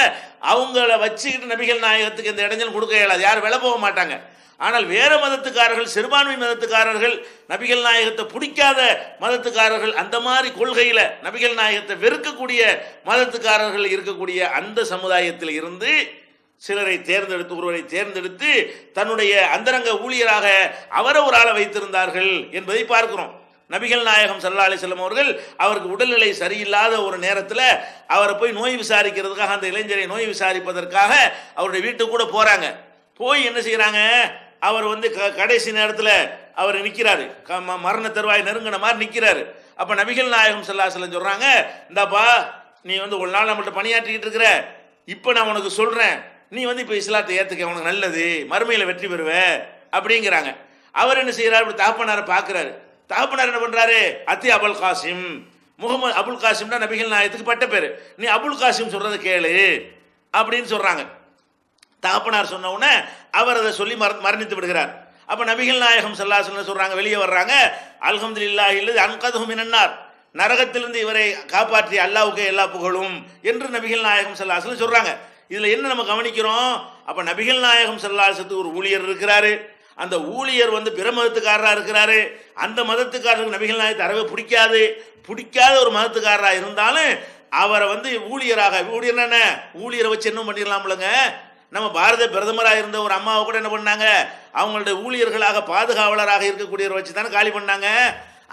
அவங்கள வச்சுக்கிட்டு நபிகள் நாயகத்துக்கு இந்த இடைஞ்சல் கொடுக்க இயலாது, யாரும் விலை போக மாட்டாங்க. ஆனால் வேற மதத்துக்காரர்கள், சிறுபான்மை மதத்துக்காரர்கள், நபிகள் நாயகத்தை பிடிக்காத மதத்துக்காரர்கள், அந்த மாதிரி கொள்கையில நபிகள் நாயகத்தை வெறுக்கக்கூடிய மதத்துக்காரர்கள் இருக்கக்கூடிய அந்த சமுதாயத்தில் இருந்து சிலரை தேர்ந்தெடுத்து, ஒருவரை தேர்ந்தெடுத்து தன்னுடைய அந்தரங்க ஊழியராக அவரை ஒரு ஆளை வைத்திருந்தார்கள் என்பதை பார்க்கிறோம். நபிகள் நாயகம் ஸல்லல்லாஹு அலைஹி வஸல்லம் அவர்கள் அவருக்கு உடல்நிலை சரியில்லாத ஒரு நேரத்தில் அவரை போய் நோய் விசாரிக்கிறதுக்காக, அந்த இளைஞரை நோய் விசாரிப்பதற்காக அவருடைய வீட்டுக்கு கூட போறாங்க. போய் என்ன செய்யறாங்க? அவர் கடைசி நேரத்தில் அவர் நிற்கிறாரு, மரண தருவாய் நெருங்கின மாதிரி நிற்கிறாரு. அப்ப நபிகள் நாயகம் ஸல்லல்லாஹு அலைஹி வஸல்லம் சொல்றாங்க, இந்தாப்பா நீ ஒரு நாள் நம்மள்ட்ட பணியாற்றிக்கிட்டு இருக்கிற, இப்ப நான் உனக்கு சொல்றேன், நீ இப்ப இஸ்லாத்தை ஏத்துக்க, உனக்கு நல்லது, மறுமையில வெற்றி பெறுவ அப்படிங்கிறாங்க. அவர் என்ன செய்யறாரு? தாப்பனாரை பார்க்கிறாரு. தகப்பனார் என்ன பண்றாரு? அத்தி அபுல் காசிம், முகமது அபுல் காசிம் தான் நபிகள் நாயகத்துக்கு பட்ட பேர், நீ அபுல் காசிம் சொல்றதை கேளு அப்படின்னு சொல்றாங்க. தகப்பனார் சொன்ன உடனே அவர் அதை சொல்லி மரணித்து விடுகிறார். அப்ப நபிகள் நாயகம் ஸல்லல்லாஹு அலைஹி வஸல்லம் சொல்றாங்க, வெளியே வர்றாங்க, அல்ஹம்துலில்லாஹி அல்லதி அன்கதஹு மினன்னார், நரகத்திலிருந்து இவரை காப்பாற்றிய அல்லாஹ்வுக்கு எல்லா புகழும் என்று நபிகள் நாயகம் ஸல்லல்லாஹு அலைஹி வஸல்லம் சொல்றாங்க. இதுல என்ன நம்ம கவனிக்கிறோம்? அப்ப நபிகள் நாயகம் ஸல்லல்லாஹு அலைஹி வஸல்லம் ஒரு ஊழியர் இருக்கிறாரு, அந்த ஊழியர் பிற மதத்துக்காரராக இருக்கிறாரு, அந்த மதத்துக்காரருக்கு நபிகள் நாயகத்தை அறவே பிடிக்காத ஒரு மதத்துக்காரராக இருந்தாலும் அவரை ஊழியராக, ஊழியர் என்ன, ஊழியரை வச்சு என்ன பண்ணிடலாம்லங்க. நம்ம பாரத பிரதமராக இருந்த ஒரு அம்மாவை கூட என்ன பண்ணாங்க, அவங்களுடைய ஊழியர்களாக பாதுகாவலராக இருக்கக்கூடியவரை வச்சு தானே காலி பண்ணாங்க.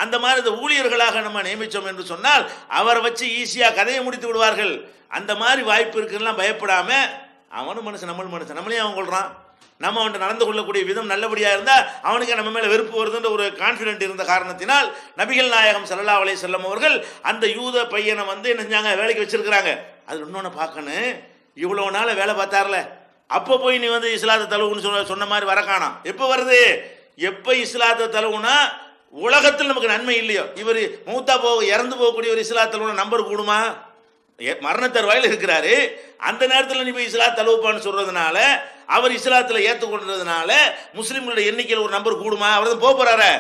அந்த மாதிரி இந்த ஊழியர்களாக நம்ம நியமித்தோம் என்று சொன்னால் அவரை வச்சு ஈஸியாக கதையை முடித்து விடுவார்கள். அந்த மாதிரி வாய்ப்பு இருக்குலாம் பயப்படாம, அவனும் மனுஷன் நம்மளும் மனுஷன், நம்மளையும் அவன் கொள்றான், நம்ம அவன்கிட்ட நடந்து கொள்ளக்கூடிய விதம் நல்லபடியாக இருந்தால் அவனுக்கு நம்ம மேலே வெறுப்பு வருதுன்ற ஒரு கான்ஃபிடென்ட் இருந்த காரணத்தினால் நபிகள் நாயகம் ஸல்லல்லாஹு அலைஹி வஸல்லம் அவர்கள் அந்த யூத பையனை என்ன செஞ்சாங்க, வேலைக்கு வச்சிருக்கிறாங்க. அது இன்னொன்று பார்க்கணும், இவ்வளோ நாள் வேலை பார்த்தார்ல, அப்போ போய் நீ இஸ்லாத்தை தழுவுன்னு சொன்ன மாதிரி வர காணாம். எப்போ வருது? எப்போ இஸ்லாத்தை தழுவுனா உலகத்தில் நமக்கு நன்மை இல்லையோ, இவர் மூத்தா இறந்து போகக்கூடிய ஒரு இஸ்லாத்தை தழுவுன நம்பர் கூடுமா? மரணத்தருவாயில் இருக்கிறாரு, அந்த நேரத்தில் நீ போய் இஸ்லாத் தழுவுப்பான்னு சொல்றதுனால, அவர் இஸ்லாத்தில் ஏற்றுக்கொண்டதுனால முஸ்லீம்களுடைய எண்ணிக்கையில் ஒரு நம்பர் கூடுமா? அவர் தான் போறாரு.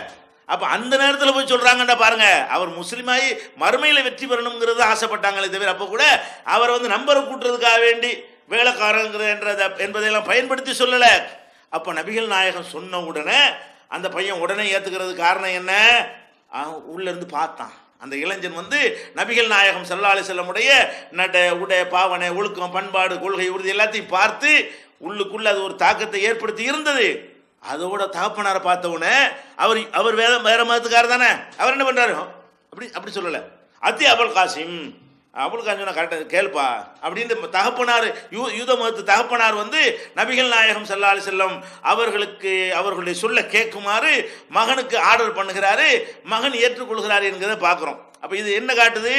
அப்ப அந்த நேரத்தில் போய் சொல்றாங்கடா பாருங்க, அவர் முஸ்லீமாயி மறுமையில வெற்றி பெறணுங்கிறது ஆசைப்பட்டாங்களே தவிர அப்போ கூட அவர் நம்பரை கூட்டுறதுக்காக வேண்டி வேலைக்காரங்கிற என்பதையெல்லாம் பயன்படுத்தி சொல்லல. அப்ப நபிகள் நாயகம் சொன்ன உடனே அந்த பையன் உடனே ஏத்துக்கிறது காரணம் என்ன? உள்ள இருந்து பார்த்தான். அந்த இளைஞன் நபிகள் நாயகம் ஸல்லல்லாஹு அலைஹி வஸல்லம் உடைய நட உடை பாவனை ஒழுக்கம் பண்பாடு கொள்கை உறுதி எல்லாத்தையும் பார்த்து உள்ளுக்குள்ள அது ஒரு தாக்கத்தை ஏற்படுத்தி இருந்தது. அதோட தகப்பனாரை பார்த்த உடனே அவர் வேற மதத்துக்காரர் தானே, அவர் என்ன பண்றாரு, அப்படி சொல்லல, அத்தி அபுல் காசிம் கரெக்டாக கேள்பா அப்படின்னு தகப்பனார் யூத மதத்து தகப்பனார் நபிகள் நாயகம் ஸல்லல்லாஹு அலைஹி வஸல்லம் அவர்களுடைய சொல்ல கேட்குமாறு மகனுக்கு ஆர்டர் பண்ணுகிறாரு, மகன் ஏற்றுக்கொள்கிறாரு என்கிறத பார்க்கிறோம். அப்ப இது என்ன காட்டுது?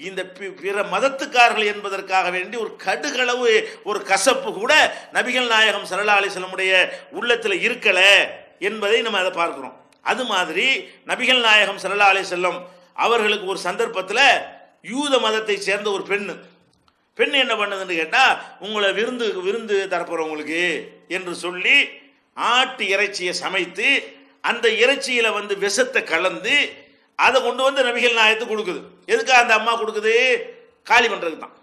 இந்த பிற மதத்துக்காரர்கள் என்பதற்காக வேண்டி ஒரு கடுகளவு ஒரு கசப்பு கூட நபிகள் நாயகம் ஸல்லல்லாஹு அலைஹி வஸல்லம் உடைய உள்ளத்தில் இருக்கல என்பதை நம்ம அதை பார்க்கிறோம். அது மாதிரி நபிகள் நாயகம் ஸல்லல்லாஹு அலைஹி வஸல்லம் அவர்களுக்கு ஒரு சந்தர்ப்பத்தில் யூத மதத்தை சேர்ந்த ஒரு பெண் என்ன பண்ணுதுன்னு கேட்டால், உங்களை விருந்து தரப்போறவங்களுக்கு என்று சொல்லி ஆட்டு இறைச்சியை சமைத்து அந்த இறைச்சியில விஷத்தை கலந்து அதை கொண்டு நபிகள் நாயகத்துக்கு கொடுக்குது. எதுக்காக அந்த அம்மா கொடுக்குது? காலி பண்றதுக்கு தான்.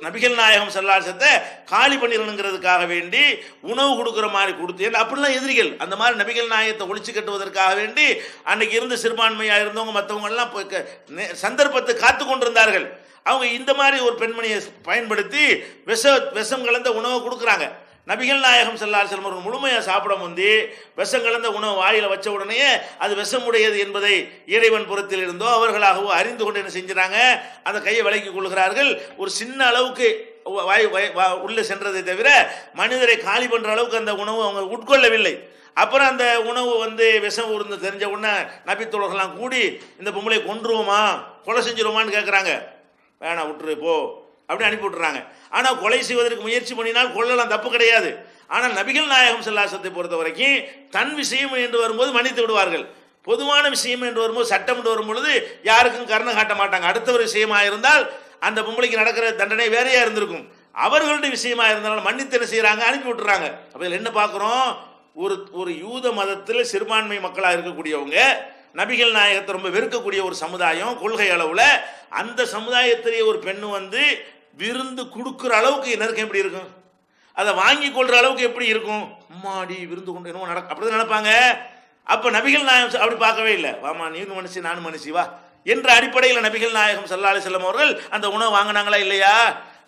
நபிகள் நாயகம் ஸல்லல்லாஹு அலைஹி வஸல்லம் காலி பண்ணிடணுங்கிறதுக்காக வேண்டி உணவு கொடுக்குற மாதிரி கொடுத்து, அப்படிலாம் எதிரிகள் அந்த மாதிரி நபிகள் நாயகத்தை ஒழிச்சு கட்டுவதற்காக வேண்டி அன்னைக்கு இருந்து சிறுபான்மையாக இருந்தவங்க மற்றவங்க எல்லாம் சந்தர்ப்பத்தை காத்து கொண்டிருந்தார்கள். அவங்க இந்த மாதிரி ஒரு பெண்மணியை பயன்படுத்தி விஷம் கலந்த உணவை கொடுக்குறாங்க. நபிகள் நாயகம் ஸல்லல்லாஹு அலைஹி வஸல்லம் ஒரு முழுமையாக சாப்பிட விஷம் கலந்த உணவு வாயில வச்ச உடனே அது விஷமுடையது என்பதை இறைவன் புறத்தில் இருந்தோ அவர்களாகவோ அறிந்து கொண்டு என்ன செஞ்சுறாங்க, அந்த கையை விலக்கி கொள்கிறார்கள். ஒரு சின்ன அளவுக்கு உள்ள சென்றதை தவிர மனிதரை காலி பண்ற அளவுக்கு அந்த உணவு அவங்க உட்கொள்ளவில்லை. அப்புறம் அந்த உணவு விஷம் ஊர்ந்து தெரிஞ்ச உடனே நபித்தோழர்கள்லாம் கூடி இந்த பொம்பளை கொன்றுவோமா கொலை செஞ்சிருவோமான்னு கேட்குறாங்க. வேணாம் விட்டுரு போ அப்படி அனுப்பி விட்டுறாங்க. ஆனால் கொலை செய்வதற்கு முயற்சி பண்ணினால் கொள்ளலாம், தப்பு கிடையாது. ஆனால் நபிகள் நாயகம் ஸல்லல்லாஹு அலைஹி வஸல்லம் பொறுத்த வரைக்கும் தன் விஷயம் என்று வரும்போது மன்னித்து விடுவார்கள். பொதுவான விஷயம் என்று வரும்போது, சட்டம் என்று வரும்பொழுது யாருக்கும் கருணை காட்ட மாட்டாங்க. அடுத்த ஒரு விஷயமாக இருந்தால் அந்த பொம்பளைக்கு நடக்கிற தண்டனை வேறையா இருந்திருக்கும். அவர்களுடைய விஷயமா இருந்தாலும் மன்னித்து என்ன செய்யறாங்க, அனுப்பி விட்டுறாங்க. அப்ப இதில் என்ன பார்க்கிறோம்? ஒரு யூத மதத்தில் சிறுபான்மை மக்களாக இருக்கக்கூடியவங்க நபிகள் நாயகத்தை ரொம்ப வெறுக்கக்கூடிய ஒரு சமுதாயம் கொள்கை அளவில், அந்த சமுதாயத்திலேயே ஒரு பெண்ணு விருந்து கொடுக்குற அளவுக்கு நெருக்கம் எப்படி இருக்கும், அதை வாங்கி கொள்ற அளவுக்கு எப்படி இருக்கும், அம்மாடி விருந்து கொண்டு என்னமோ அப்படிதான் நினைப்பாங்க. அப்ப நபிகள் நாயகம் அப்படி பார்க்கவே இல்லை. வாமா நீனும் மனுஷி நானும் மனுஷி வா என்ற அடிப்படையில் நபிகள் நாயகம் ஸல்லல்லாஹு அலைஹி வஸல்லம் அவர்கள் அந்த உணவு வாங்கினாங்களா இல்லையா?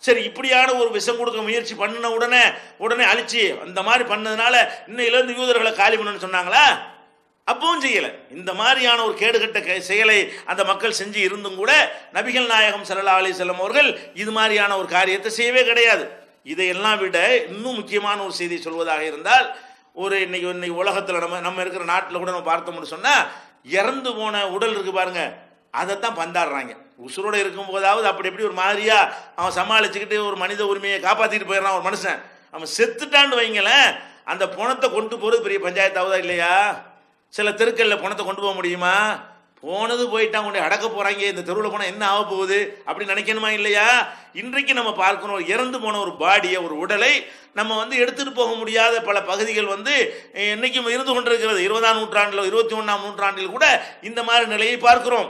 சரி, இப்படியான ஒரு விஷம் கொடுக்க முயற்சி பண்ணின உடனே அழிச்சு அந்த மாதிரி பண்ணதுனால இன்னையிலிருந்து யூதர்களை காலி பண்ணணும்னு சொன்னாங்களா? அப்பவும் செய்யலை. இந்த மாதிரியான ஒரு கேடுகட்ட செயலை அந்த மக்கள் செஞ்சு இருந்தும் கூட நபிகள் நாயகம் ஸல்லல்லாஹு அலைஹி வஸல்லம் அவர்கள் இது மாதிரியான ஒரு காரியத்தை செய்யவே கிடையாது. இதையெல்லாம் விட இன்னும் முக்கியமான ஒரு செய்தி சொல்வதாக இருந்தால், இன்னைக்கு உலகத்தில் நம்ம இருக்கிற நாட்டில் கூட நம்ம பார்த்தோம்னு சொன்னால், இறந்து போன உடல் இருக்கு பாருங்க, அதைத்தான் பந்தாடுறாங்க. உசுரோடு இருக்கும் போதாவது அப்படி எப்படி ஒரு மாதிரியா அவன் சமாளிச்சுக்கிட்டு ஒரு மனித உரிமையை காப்பாற்றிட்டு போயிடறான் ஒரு மனுஷன். அவன் செத்துட்டான்னு வைங்களேன், அந்த பணத்தை கொண்டு போகிறது பெரிய பஞ்சாயத்தாவதா இல்லையா? சில தெருக்களில் பணத்தை கொண்டு போக முடியுமா? போனது போயிட்டான், கொண்டு அடக்க போறாங்க, இந்த தெருவில் போனால் என்ன ஆக போகுது அப்படின்னு நினைக்கணுமா இல்லையா? இன்றைக்கு நம்ம பார்க்கணும், இறந்து போன ஒரு பாடியை, ஒரு உடலை நம்ம எடுத்துட்டு போக முடியாத பல பகுதிகள் இன்னைக்கும் இருந்து கொண்டிருக்கிறது. 20ஆம் நூற்றாண்டில் 21ஆம் நூற்றாண்டில் கூட இந்த மாதிரி நிலையை பார்க்கிறோம்.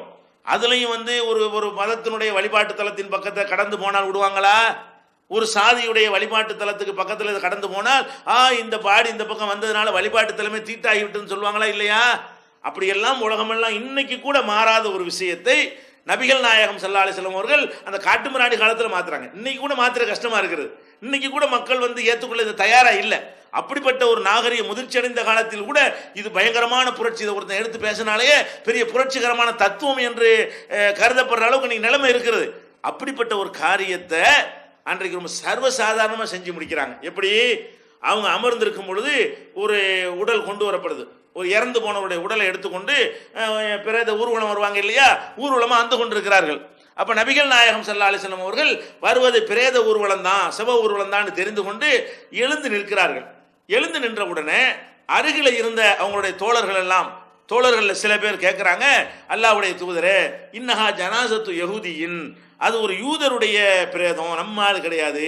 அதுலேயும் ஒரு ஒரு மதத்தினுடைய வழிபாட்டு தலத்தின் பக்கத்தை கடந்து போனால் விடுவாங்களா? ஒரு சாதியுடைய வழிபாட்டு தலத்துக்கு பக்கத்தில் கடந்து போனால் இந்த பாடி இந்த பக்கம் வந்ததுனால வழிபாட்டு தலமே தீட்டாகிவிட்டுன்னு சொல்லுவாங்களா இல்லையா? அப்படியெல்லாம் உலகமெல்லாம் இன்னைக்கு கூட மாறாத ஒரு விஷயத்தை நபிகள் நாயகம் ஸல்லல்லாஹு அலைஹி வஸல்லம் அவர்கள் அந்த காட்டுமிராண்டி காலத்தில் மாத்துறாங்க. இன்னைக்கு கூட மாத்திர கஷ்டமா இருக்குது. இன்னைக்கு கூட மக்கள் ஏற்றுக்கொள்ள இது தயாரா இல்லை. அப்படிப்பட்ட ஒரு நாகரிக முதிர்ச்சி அடைந்த காலத்தில் கூட இது பயங்கரமான புரட்சி. இதை ஒருத்தன் எடுத்து பேசினாலே பெரிய புரட்சிகரமான தத்துவம் என்று கருதப்படுற அளவுக்கு இன்னைக்கு நிலைமை இருக்கிறது. அப்படிப்பட்ட ஒரு காரியத்தை அன்றைக்கு ரொம்ப சர்வசாதாரணமாக செஞ்சு முடிக்கிறாங்க. எப்படி? அவங்க அமர்ந்திருக்கும் பொழுது ஒரு உடல் கொண்டு வரப்படுது. ஒரு இறந்து போனவருடைய உடலை எடுத்துக்கொண்டு பிரேத ஊர்வலம் வருவாங்க இல்லையா, ஊர்வலமாக வந்து கொண்டிருக்கிறார்கள். அப்போ நபிகள் நாயகம் ஸல்லல்லாஹு அலைஹி வஸல்லம் அவர்கள் வருவது பிரேத ஊர்வலம் தான், செவ ஊர்வலம் தான் தெரிந்து கொண்டு எழுந்து நிற்கிறார்கள். எழுந்து நின்ற உடனே அருகில் இருந்த அவங்களுடைய தோழர்கள் சில பேர் கேட்குறாங்க, அல்லாஹ்வுடைய தூதரே, இன்னஹா ஜனாசத்து யஹூதியின், அது ஒரு யூதருடைய பிரேதம், நம்ம ஆள் கிடையாது.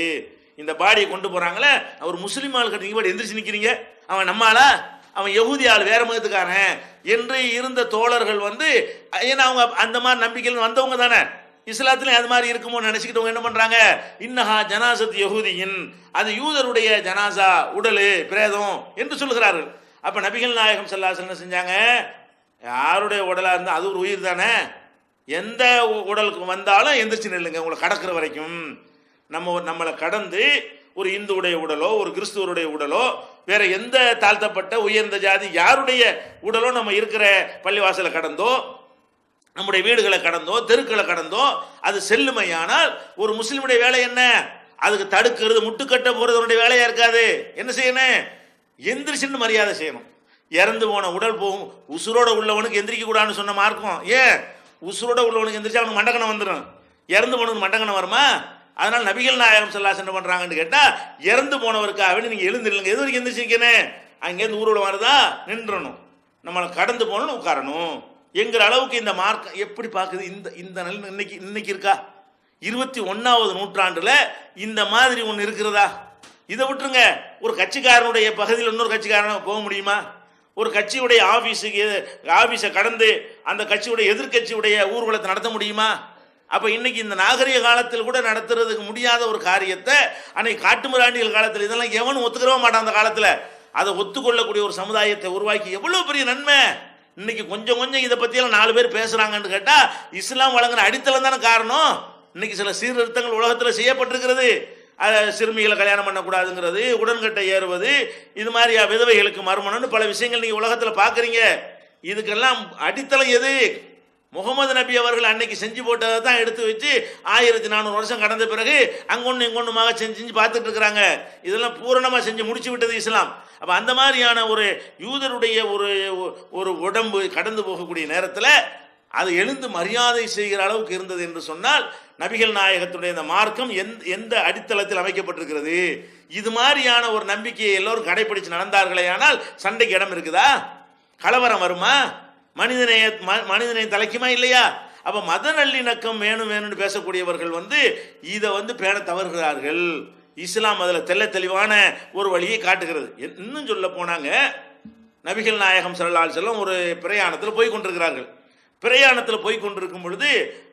இந்த பாடியை கொண்டு போகிறாங்களே, அவர் முஸ்லீம் ஆள் கிடையாது, நீங்கள் எந்திரிச்சு நிற்கிறீங்க, அவன் நம்ம ஆளா, அவன் யஹூதி ஆள், வேற மதத்துக்காரன் என்று இருந்த தோழர்கள் ஏன்னா அவங்க அந்த மாதிரி நம்பிக்கையில் வந்தவங்க தானே, இஸ்லாத்துலையும் அது மாதிரி இருக்குமோ நினச்சிக்கிட்டவங்க என்ன பண்ணுறாங்க, இன்னஹா ஜனாசத் யஹூதியின், அது யூதருடைய ஜனாசா, உடல் பிரேதம் என்று சொல்லுகிறார்கள். அப்போ நபிகள் நாயகம் ஸல்லல்லாஹு அலைஹி வஸல்லம் செஞ்சாங்க, யாருடைய உடலாக இருந்தால் அது ஒரு உயிர் தானே, எந்த உடலுக்கு வந்தாலும் எந்திரிச்சு நில்லுங்க, உங்களை கடக்கிற வரைக்கும். நம்மளை கடந்து ஒரு இந்துவுடைய உடலோ ஒரு கிறிஸ்துவருடைய உடலோ வேற எந்த தாழ்த்தப்பட்ட உயர்ந்த ஜாதி யாருடைய உடலோ நம்ம இருக்கிற பள்ளிவாசலை கடந்தோ நம்முடைய வீடுகளை கடந்தோ தெருக்களை கடந்தோ அது செல்லுமையானால் ஒரு முஸ்லிமுடைய வேலை என்ன? அதுக்கு தடுக்கிறது, முட்டுக்கட்ட போறதுடைய வேலையா இருக்காது. என்ன செய்யணும்? எந்திரிச்சுன்னு மரியாதை செய்யணும். இறந்து போன உடல் போகும், உசுரோட உள்ளவனுக்கு எந்திரிக்க கூடாதுன்னு சொன்ன மார்க்கம். ஏன்? உசுரோட உள்ளவனுக்கு எந்திரிச்சா அவனுக்கு மண்டகணம் வந்துடும், இறந்து போனவனுக்கு மண்டகணம் வருமா? அதனால நபிகள் நாயகம் ஸல்லல்லாஹு அலைஹி வஸல்லம் என்ன பண்றாங்கன்னு கேட்டா, இறந்து போனவருக்காக நீங்க எழுந்திருங்க, எது வரைக்கும் எந்திரிச்சிருக்கேன்னு, அங்கேருந்து ஊரோட வருதா நின்றணும், நம்மளை கடந்து போகணும்னு உட்காரணும் என்கிற அளவுக்கு இந்த மார்க்கம் எப்படி பார்க்குது. இந்த இன்னைக்கு இருக்கா? 21ஆவது நூற்றாண்டுல இந்த மாதிரி ஒன்று இருக்கிறதா? இதை விட்டுருங்க, ஒரு கட்சிக்காரனுடைய பகுதியில் இன்னொரு கட்சிக்காரன் போக முடியுமா? ஒரு கட்சியுடைய ஆபீஸை கடந்து அந்த கட்சியுடைய எதிர்கட்சியுடைய ஊர்வலத்தை நடத்த முடியுமா? அப்போ இன்னைக்கு இந்த நாகரிக காலத்தில் கூட நடத்துறதுக்கு முடியாத ஒரு காரியத்தை அன்னைக்கு காட்டுமிராண்டிகள் காலத்தில் இதெல்லாம் எவனும் ஒத்துக்கிறவே மாட்டான். அந்த காலத்தில் அதை ஒத்துக்கொள்ளக்கூடிய ஒரு சமுதாயத்தை உருவாக்கி எவ்வளோ பெரிய நன்மை. இன்னைக்கு கொஞ்சம் இதை பற்றியெல்லாம் 4 பேர் பேசுகிறாங்கன்னு கேட்டால் இஸ்லாம் வழங்குற அடித்தளம் தானே காரணம். இன்னைக்கு சில சீர்திருத்தங்கள் உலகத்தில் செய்யப்பட்டிருக்கிறது. சிறுமிகளை கல்யாணம் பண்ணக்கூடாதுங்கிறது, உடன்கட்டை ஏறுவது, இது மாதிரி விதவைகளுக்கு மறுமணம்னு பல விஷயங்கள் நீங்கள் உலகத்தில் பார்க்குறீங்க. இதுக்கெல்லாம் அடித்தளம் எது? முகமது நபி அவர்கள் அன்னைக்கு செஞ்சு போட்டதை தான் எடுத்து வச்சு 1400 வருஷம் கடந்த பிறகு அங்கொன்று இங்கொன்றுமாக செஞ்சு பார்த்துட்டு இருக்கிறாங்க. இதெல்லாம் பூரணமாக செஞ்சு முடிச்சு விட்டது இஸ்லாம். அப்போ அந்த மாதிரியான ஒரு யூதருடைய ஒரு உடம்பு கடந்து போகக்கூடிய நேரத்தில் அது எழுந்து மரியாதை செய்கிற அளவுக்கு இருந்தது என்று சொன்னால் நபிகள் நாயகத்துடைய இந்த மார்க்கம் எந்த அடித்தளத்தில் அமைக்கப்பட்டிருக்கிறது? இது மாதிரியான ஒரு நம்பிக்கையை எல்லோரும் கடைபிடிச்சு நடந்தார்களே ஆனால் சண்டைக்கு இடம் இருக்குதா? கலவரம் வருமா? மனிதனை தலைக்குமா இல்லையா? அப்போ மத நல்லிணக்கம் வேணும்னு பேசக்கூடியவர்கள் இதை பேண தவறுகிறார்கள். இஸ்லாம் அதில் தெளிவான ஒரு வழியை காட்டுகிறது. இன்னும் சொல்ல போனாங்க, நபிகள் நாயகம் ஸல்லல்லாஹு அலைஹி வஸல்லம் ஒரு பிரயாணத்தில் போய் கொண்டிருக்கிறார்கள். பிரயாணத்தில் போய் கொண்டிருக்கும் பொழுது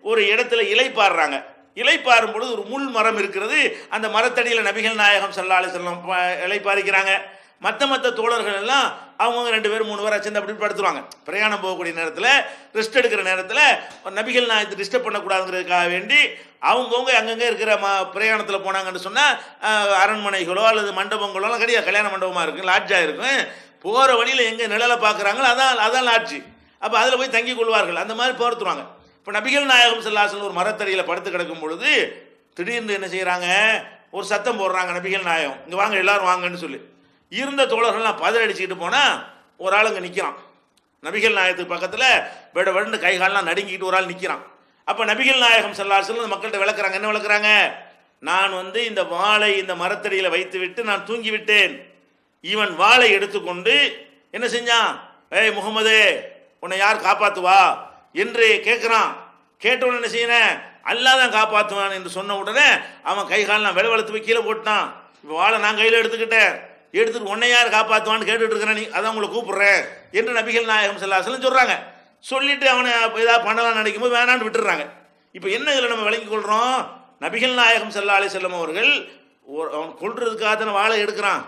ஒரு இடத்துல இலைப்பாறுறாங்க. இலைப்பாறும் பொழுது ஒரு முள் மரம் இருக்கிறது. அந்த மரத்தடியில் நபிகள் நாயகம் ஸல்லல்லாஹு அலைஹி வஸல்லம் இலைப்பாரிக்கிறாங்க. மற்ற தோழர்கள் எல்லாம் அவங்க 2 பேர் 3 பேர் சேர்ந்து அப்படி படுத்துருவாங்க. பிரயாணம் போகக்கூடிய நேரத்தில், ரெஸ்ட் எடுக்கிற நேரத்தில் நபிகள் நாயகத்தை டிஸ்டர்ப் பண்ணக்கூடாதுங்கிறதுக்காக வேண்டி அவங்கவுங்க அங்கங்கே இருக்கிற பிரயாணத்தில் போனாங்கன்னு சொன்னால் அரண்மனைகளோ அல்லது மண்டபங்களோ கிடையாது, கல்யாண மண்டபமாக இருக்கும், லாட்ஜாக இருக்கும். போகிற வழியில் எங்கே நிழலை பார்க்குறாங்களோ அதான் லாட்ஜி. அப்போ அதில் போய் தங்கி கொள்வார்கள். அந்த மாதிரி போர்த்துருவாங்க. இப்போ நபிகள் நாயகம் ஸல்லல்லாஹு அலைஹி வஸல்லம் ஒரு மரத்தடியில் படுத்து கிடக்கும் பொழுது திடீர்னு என்ன செய்கிறாங்க, ஒரு சத்தம் போடுறாங்க. நபிகள் நாயகம் இங்கே வாங்க, எல்லாரும் வாங்கன்னு சொல்லி இருந்த தோழர்கள்லாம் பதறடிச்சுக்கிட்டு போனால் ஒரு ஆள் அங்கே நிற்கிறான். நபிகள் நாயகத்துக்கு பக்கத்தில் வெடன்னு கைகாலெலாம் நடுங்கிட்டு ஒரு ஆள் நிற்கிறான். அப்போ நபிகள் நாயகம் ஸல்லல்லாஹு அலைஹி வஸல்லம் மக்கள்கிட்ட விளக்குறாங்க. என்ன விளக்குறாங்க? நான் இந்த வாளை இந்த மரத்தடியில் வைத்து விட்டு நான் தூங்கி விட்டேன். இவன் வாளை எடுத்துக்கொண்டு என்ன செஞ்சான்? ஏய் முகமதே, உன்னை யார் காப்பாற்றுவா என்று கேட்குறான். கேட்டவுடனே என்ன செய்யறேன், அல்லாஹ் தான் காப்பாற்றுவான் என்று சொன்ன உடனே அவன் கை காலெல்லாம் வெளவெளத்து போய் கீழே போட்டான். இப்போ வாழை நான் கையில் எடுத்துக்கிட்டேன், எடுத்துட்டு உன்னை யார் காப்பாற்றுவான்னு கேட்டுட்டு இருக்கிறேன், நீ அதான் உங்களை கூப்பிடுறேன் என்று நபிகள் நாயகம் ஸல்லல்லாஹு அலைஹி வஸல்லம் சொல்றாங்க. சொல்லிட்டு அவனை ஏதாவது பண்ணலாம் நினைக்கும் போது வேணான்னு விட்டுறாங்க. இப்போ என்ன இதில் நம்ம விளங்கிக் கொள்றோம், நபிகள் நாயகம் ஸல்லல்லாஹு அலைஹி வஸல்லம் அவர்கள் அவன் கொல்றதுக்காக தானே வாழை எடுக்கிறான்,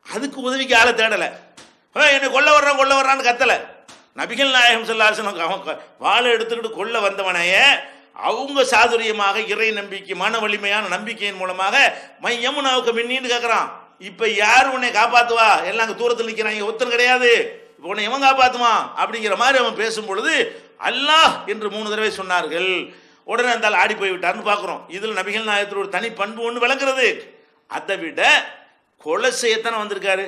அதுக்கு உதவிக்கு ஆளை தேடலை, என்னை கொல்ல வர்றான்னு கத்தலை. நபிகள் நாயகம் ஸல்லல்லாஹு அலைஹி வஸல்லம் அவன் வாழை எடுத்துக்கிட்டு கொல்ல வந்தவனையே அவங்க சாதுரியமாக இறை நம்பிக்கை மன வலிமையான நம்பிக்கையின் மூலமாக மையமுனாவுக்கு மின்னின்னு கேட்குறான். இப்போ யார் உன்னை காப்பாற்றுவா, எல்லாம் அங்கே தூரத்தில் நிற்கிறாங்க, ஒருத்தர் கிடையாது, இப்போ உன்னை எவன் காப்பாற்றுவான் அப்படிங்கிற மாதிரி அவன் பேசும் பொழுது அல்லாஹ் என்று 3 தடவை சொன்னார்கள். உடனே அந்த ஆடி போய் விட்டார்னு பார்க்குறோம். இதில் நபிகள் நாயகத்தில் ஒரு தனி பண்பு ஒன்று விளங்குறது. அதை விட கொலை செய்யத்தானே வந்திருக்காரு,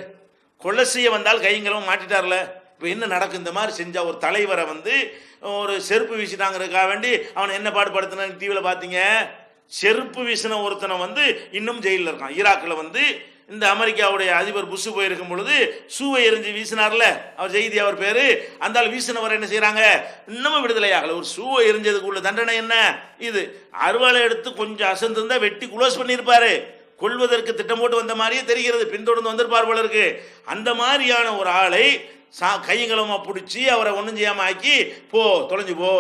கொலை செய்ய வந்தால் கைங்களும் மாட்டிட்டார்ல. இப்போ என்ன நடக்கும், இந்த மாதிரி செஞ்சா ஒரு தலைவரை ஒரு செருப்பு வீசிட்டாங்கிறதுக்காக வேண்டி அவனை என்ன பாடுபடுத்தின டிவியில் பார்த்தீங்க, செருப்பு வீசின ஒருத்தனை இன்னும் ஜெயிலில் இருக்கான். ஈராக்கில் இந்த அமெரிக்காவுடைய அதிபர் புஷ் போயிருக்கும் பொழுது சூவை எரிஞ்சு வீசினார்ல, அவர் ஜெய்தி அவர் பேரு, அந்த ஆள் வீசினவர் என்ன செய்யறாங்க, இன்னமும் விடுதலை ஆகல. ஒரு சூவை எரிஞ்சதுக்கு உள்ள தண்டனை என்ன, இது அறுவாலை எடுத்து கொஞ்சம் அசந்திருந்தா வெட்டி குளோஸ் பண்ணியிருப்பாரு. கொள்வதற்கு திட்டம் போட்டு வந்த மாதிரியே தெரிகிறது, பின்தொடர்ந்து வந்திருப்பார் போல இருக்கு. அந்த மாதிரியான ஒரு ஆளை கையங்களமா பிடிச்சி அவரை ஒன்றும் செய்யாம ஆக்கி போ தொலைஞ்சு போ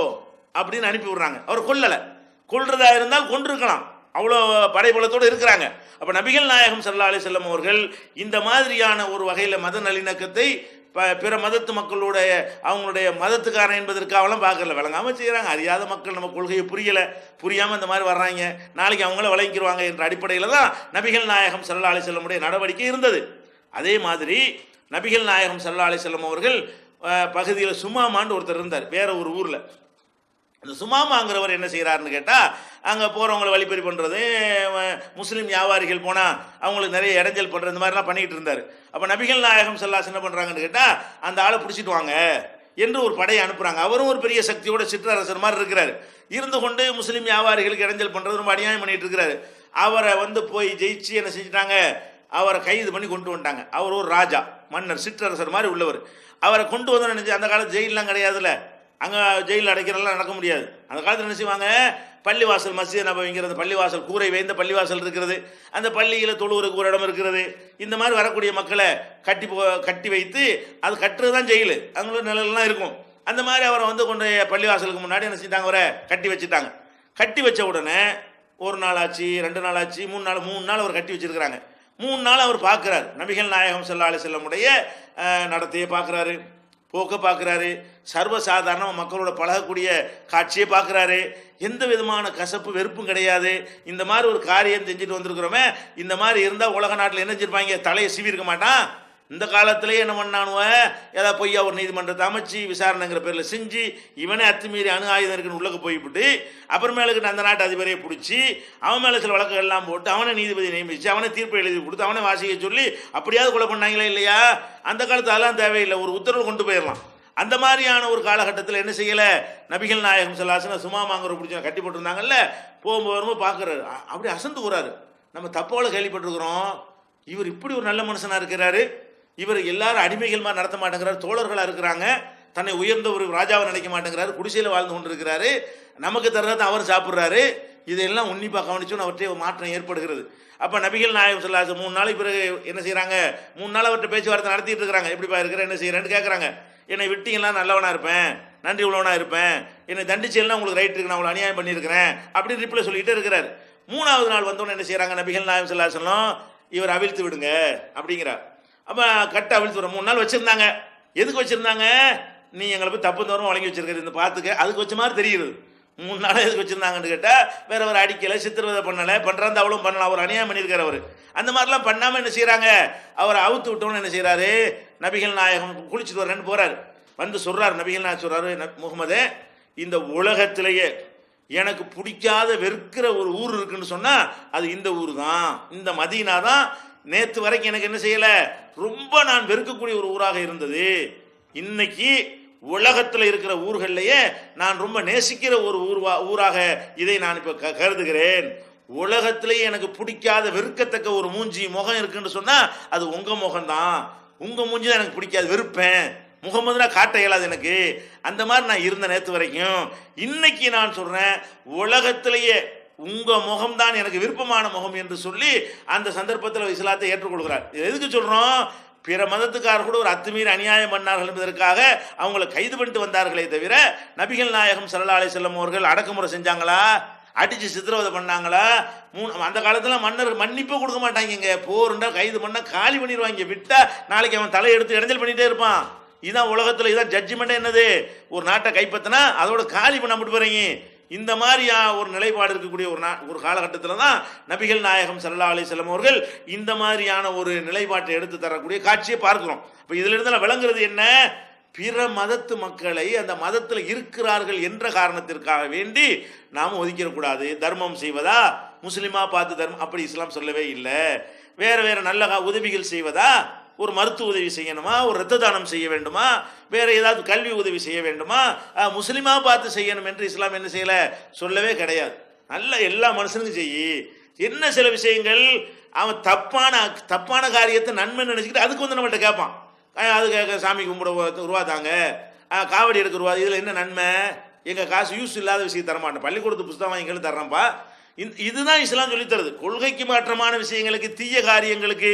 அப்படின்னு அனுப்பி விடுறாங்க. அவர் கொல்லலை, கொல்றதா இருந்தால் கொண்டிருக்கலாம், அவ்வளோ படைபலத்தோடு இருக்கிறாங்க. அப்போ நபிகள் நாயகம் ஸல்லல்லாஹு அலைஹி வஸல்லம் அவர்கள் இந்த மாதிரியான ஒரு வகையில் மத நல்லிணக்கத்தை பிற மதத்து மக்களுடைய அவங்களுடைய மதத்துக்காரன் என்பதற்காகலாம் பார்க்கல, விளங்காமல் செய்கிறாங்க. அறியாத மக்கள் நம்ம கொள்கையை புரியாமல் இந்த மாதிரி வர்றாங்க, நாளைக்கு அவங்கள விளங்கிடுவாங்க என்ற அடிப்படையில் தான் நபிகள் நாயகம் ஸல்லல்லாஹு அலைஹி வஸல்லம் நடவடிக்கை இருந்தது. அதே மாதிரி நபிகள் நாயகம் ஸல்லல்லாஹு அலைஹி வஸல்லம் அவர்கள் பகுதியில் சுமாமான்னு ஒருத்தர் இருந்தார், வேற ஒரு ஊரில். அந்த சுமாமாங்கிறவர் என்ன செய்கிறாருன்னு கேட்டால், அங்கே போகிறவங்களை வழிப்பறி பண்ணுறது, முஸ்லீம் வியாபாரிகள் போனால் அவங்களுக்கு நிறைய இடைஞ்சல் பண்ணுறது, இந்த மாதிரிலாம் பண்ணிக்கிட்டு இருந்தார். அப்போ நபிகள் நாயகம் ஸல்லல்லாஹு அலைஹி வஸல்லம் என்ன பண்ணுறாங்கன்னு கேட்டால், அந்த ஆளை பிடிச்சிட்டு வாங்க என்று ஒரு படையை அனுப்புகிறாங்க. அவரும் ஒரு பெரிய சக்தியோட சிற்றரசர் மாதிரி இருக்கிறார், இருந்து கொண்டு முஸ்லீம் வியாபாரிகளுக்கு இடைஞ்சல் பண்ணுறது ரொம்ப அநியாயம் பண்ணிட்டு இருக்கிறாரு. அவரை போய் ஜெயிச்சு என்ன செஞ்சுட்டாங்க, அவரை கைது பண்ணி கொண்டு வந்துட்டாங்க. அவர் ஒரு ராஜா, மன்னர், சிற்றரசர் மாதிரி உள்ளவர். அவரை கொண்டு வந்து நினைச்சு, அந்த காலத்து ஜெயிலெலாம் கிடையாதுல்ல, அங்கே ஜெயிலில் அடைக்கிறதெல்லாம் நடக்க முடியாது. அந்த காலத்தில் என்ன செய்வாங்க, பள்ளிவாசல் மஸ்ஜித் நபவிங்கிறது பள்ளிவாசல், கூரை வைந்த பள்ளிவாசல் இருக்கிறது, அந்த பள்ளியில் தொழுவுறதுக்கு ஒரு இடம் இருக்கிறது. இந்த மாதிரி வரக்கூடிய மக்களை கட்டி வைத்து, அது கட்டுறது தான் ஜெயிலு, அவங்களோட நிழல்லாம் இருக்கும். அந்த மாதிரி அவரை கொண்டு பள்ளிவாசலுக்கு முன்னாடி என்ன செஞ்சாங்க, அவரை கட்டி வச்சுட்டாங்க. கட்டி வச்ச உடனே 1 நாள் ஆச்சு, 2 நாள் ஆச்சு, 3 நாள் அவர் கட்டி வச்சிருக்கிறாங்க. 3 நாள் அவர் பார்க்குறாரு, நபிகள் நாயகம் ஸல்லல்லாஹு அலைஹி வஸல்லமுடைய நடத்தையை பார்க்குறாரு, போக்க பார்க்குறாரு, சர்வசாதாரணமாக மக்களோட பழகக்கூடிய காட்சியை பார்க்குறாரு. எந்த விதமான கசப்பு வெறுப்பும் கிடையாது. இந்த மாதிரி ஒரு காரியம் செஞ்சுட்டு வந்திருக்கிறோமே, இந்த மாதிரி இருந்தால் உலக நாட்டில் என்ன செஞ்சிருப்பாங்க, தலையை சீவி இருக்க மாட்டான். இந்த காலத்திலேயே என்ன பண்ணானுவ, ஏதாவது பொய்யா ஒரு நீதிமன்றத்தை அமைச்சு விசாரணைங்கிற பேரில் செஞ்சு இவனே அத்துமீறி அணு ஆயுதம் இருக்குன்னு உள்ளே போய்விட்டு, அப்புறமேலுக்கு அந்த நாட்டு அதிபரையை பிடிச்சி அவன் மேலே சில வழக்குகள் எல்லாம் போட்டு அவனை நீதிபதி நியமிச்சு அவனை தீர்ப்பை எழுதி கொடுத்து அவனை வாசிக்க சொல்லி அப்படியாவது கொலை பண்ணாங்களே இல்லையா? அந்த காலத்து அதெல்லாம் தேவையில்லை, ஒரு உத்தரவு கொண்டு போயிடலாம். அந்த மாதிரியான ஒரு காலகட்டத்தில் என்ன செய்யலை, நபிகள் நாயகம் ஸல்லல்லாஹு அலைஹி வஸல்லம் சுமாமாங்கிற பிடிச்ச கட்டி போட்டிருந்தாங்கல்ல, வரும்போது பார்க்குறாரு, அப்படி அசந்து போகிறாரு. நம்ம தப்போல கேள்விப்பட்டிருக்கிறோம், இவர் இப்படி ஒரு நல்ல மனுஷனாக இருக்கிறாரு, இவர் எல்லாரும் அடிமைகள் மாதிரி நடத்த மாட்டேங்கிறார், தோழர்களாக இருக்கிறாங்க, தன்னை உயர்ந்த ஒரு ராஜாவை நினைக்க மாட்டேங்கிறாரு, குடிசையில் வாழ்ந்து கொண்டு இருக்கிறாரு, நமக்கு தர்றதை அவர் சாப்பிட்றாரு. இதெல்லாம் உன்னிப்பாக கவனிச்சோன்னு அவர்கிட்ட மாற்றம் ஏற்படுகிறது. அப்போ நபிகள் நாயகம் ஸல்லல்லாஹு அலைஹி வஸல்லம் 3 நாளைக்கு பிறகு என்ன செய்கிறாங்க, 3 நாள் அவர்கிட்ட பேச்சுவார்த்தை நடத்திட்டு இருக்கிறாங்க. எப்படிப்பா இருக்கிற, என்ன செய்கிறேன்னு கேட்குறாங்க. என்னை விட்டீங்கன்னா நல்லவனாக இருப்பேன், நன்றி உள்ளவனாக இருப்பேன், என்னை தண்டிச்சேன்னா உங்களுக்கு ரைட் இருக்கு, நான் உங்களை அநியாயம் பண்ணியிருக்கிறேன் அப்படின்னு ரிப்ளை சொல்லிகிட்டே இருக்கிறார். 3ஆவது நாள் வந்தோன்னு என்ன செய்கிறாங்க, நபிகள் நாயகம் ஸல்லல்லாஹு அலைஹி வஸல்லம் இவர் அவிழ்த்து விடுங்க அப்படிங்கிறார். அப்போ கட்ட அவிழ்த்து விட 3 நாள் வச்சுருந்தாங்க. எதுக்கு வச்சுருந்தாங்க, நீ எங்களை போய் தப்பு தோறும் வழங்கி வச்சிருக்கிறது இந்த பார்த்துக்க, அதுக்கு வச்ச மாதிரி தெரியுது. 3 நாள் எதுக்கு வச்சுருந்தாங்கன்னு கேட்டால், வேற ஒரு அடிக்கலை, சித்திரவதை பண்ணலை, பண்ணுறாந்து அவ்வளோ பண்ணலாம், அவர் அநியாயம் பண்ணியிருக்கார். அவர் அந்த மாதிரிலாம் பண்ணாமல் என்ன செய்கிறாங்க, அவரை அவுத்து விட்டோன்னு என்ன செய்கிறாரு, நபிகள் நாயகம் குளிச்சுட்டு வரேன்னு போகிறார். சொல்கிறார், நபிகள் நாயகம் சொல்கிறாரு, முகமதே, இந்த உலகத்திலேயே எனக்கு பிடிக்காத வெறுக்கிற ஒரு ஊர் இருக்குன்னு சொன்னால் அது இந்த ஊர் தான், இந்த மதீனா தான். நேற்று வரைக்கும் எனக்கு என்ன செய்யலை, ரொம்ப நான் வெறுக்கக்கூடிய ஒரு ஊராக இருந்தது. இன்னைக்கு உலகத்தில் இருக்கிற ஊர்கள்லையே நான் ரொம்ப நேசிக்கிற ஒரு ஊராக இதை நான் இப்போ கருதுகிறேன். உலகத்திலேயே எனக்கு பிடிக்காத வெறுக்கத்தக்க ஒரு முகம் இருக்குன்னு சொன்னால் அது உங்கள் முகம்தான், உங்கள் மூஞ்சி தான் எனக்கு பிடிக்காது, வெறுப்பேன் முகமதுனா காட்ட இயலாது எனக்கு. அந்த மாதிரி நான் இருந்த நேற்று வரைக்கும். இன்னைக்கு நான் சொல்றேன், உலகத்திலேயே உங்க முகம்தான் எனக்கு விருப்பமான முகம் என்று சொல்லி அந்த சந்தர்ப்பத்தில் இஸ்லாத்தை ஏற்றுக்கொள்கிறார். எதுக்கு சொல்றோம்? பிற மதத்துக்காரர் கூட ஒரு அத்துமீறி அநியாயம் பண்ணார்கள் என்பதற்காக அவங்களை கைது பண்ணிட்டு வந்தார்களே தவிர, நபிகள் நாயகம் ஸல்லல்லாஹு அலைஹி வஸல்லம் அவர்கள் அடக்குமுறை செஞ்சாங்களா? அடிச்சு சித்திரவதை பண்ணாங்களா? அந்த காலத்துல மன்னர் மன்னிப்பே கொடுக்க மாட்டாங்க. போருண்டா கைது பண்ணா காலி பண்ணிடுவாங்க. விட்டா நாளைக்கு அவன் தலையை எடுத்து இடைஞ்சல் பண்ணிட்டே இருப்பான். இதான் உலகத்துல, இதான் ஜட்ஜ்மெண்ட். என்னது? ஒரு நாட்டை கைப்பற்றினா அதோட காலி பண்ண மட்டும் போறீங்க. இந்த மாதிரி ஒரு நிலைப்பாடு இருக்கக்கூடிய ஒரு காலகட்டத்தில் தான் நபிகள் நாயகம் ஸல்லல்லாஹு அலைஹி வஸல்லம் அவர்கள் இந்த மாதிரியான ஒரு நிலைப்பாட்டை எடுத்து தரக்கூடிய காட்சியை பார்க்கிறோம். இப்போ இதுல இருந்து விளங்குறது என்ன? பிற மதத்து மக்களை அந்த மதத்தில் இருக்கிறார்கள் என்ற காரணத்திற்காக வேண்டி நாம் ஒதுக்கிடக்கூடாது. தர்மம் செய்வதா, முஸ்லிமா பார்த்து தர்மம், அப்படி இஸ்லாம் சொல்லவே இல்லை. வேற வேற நல்ல உதவிகள் செய்வதா, ஒரு மருத்துவ உதவி செய்யணுமா, ஒரு இரத்த தானம் செய்ய வேண்டுமா, வேற ஏதாவது கல்வி உதவி செய்ய வேண்டுமா, முஸ்லிமா பார்த்து செய்யணும் என்று இஸ்லாம் என்ன செய்யல, சொல்லவே கிடையாது. நல்ல எல்லா மனுஷனுக்கும் செய்யி. என்ன சில விஷயங்கள் அவன் தப்பான காரியத்தை நன்மை நினைச்சுக்கிட்டு அதுக்கு வந்து நம்மள்ட்ட கேட்பான். அதுக்கு சாமி கும்பிட ரூபா தாங்க, காவடி எடுக்க ரூபா, இதில் என்ன நன்மை? எங்கள் காசு யூஸ் இல்லாத விஷயம் தரமாட்டேன், பள்ளிக்கூடத்து புஸ்தகம் வாங்கி தர்றேன்ப்பா. இதுதான் இஸ்லாம் சொல்லி தருது. கொள்கைக்கு மாற்றமான விஷயங்களுக்கு, தீய காரியங்களுக்கு,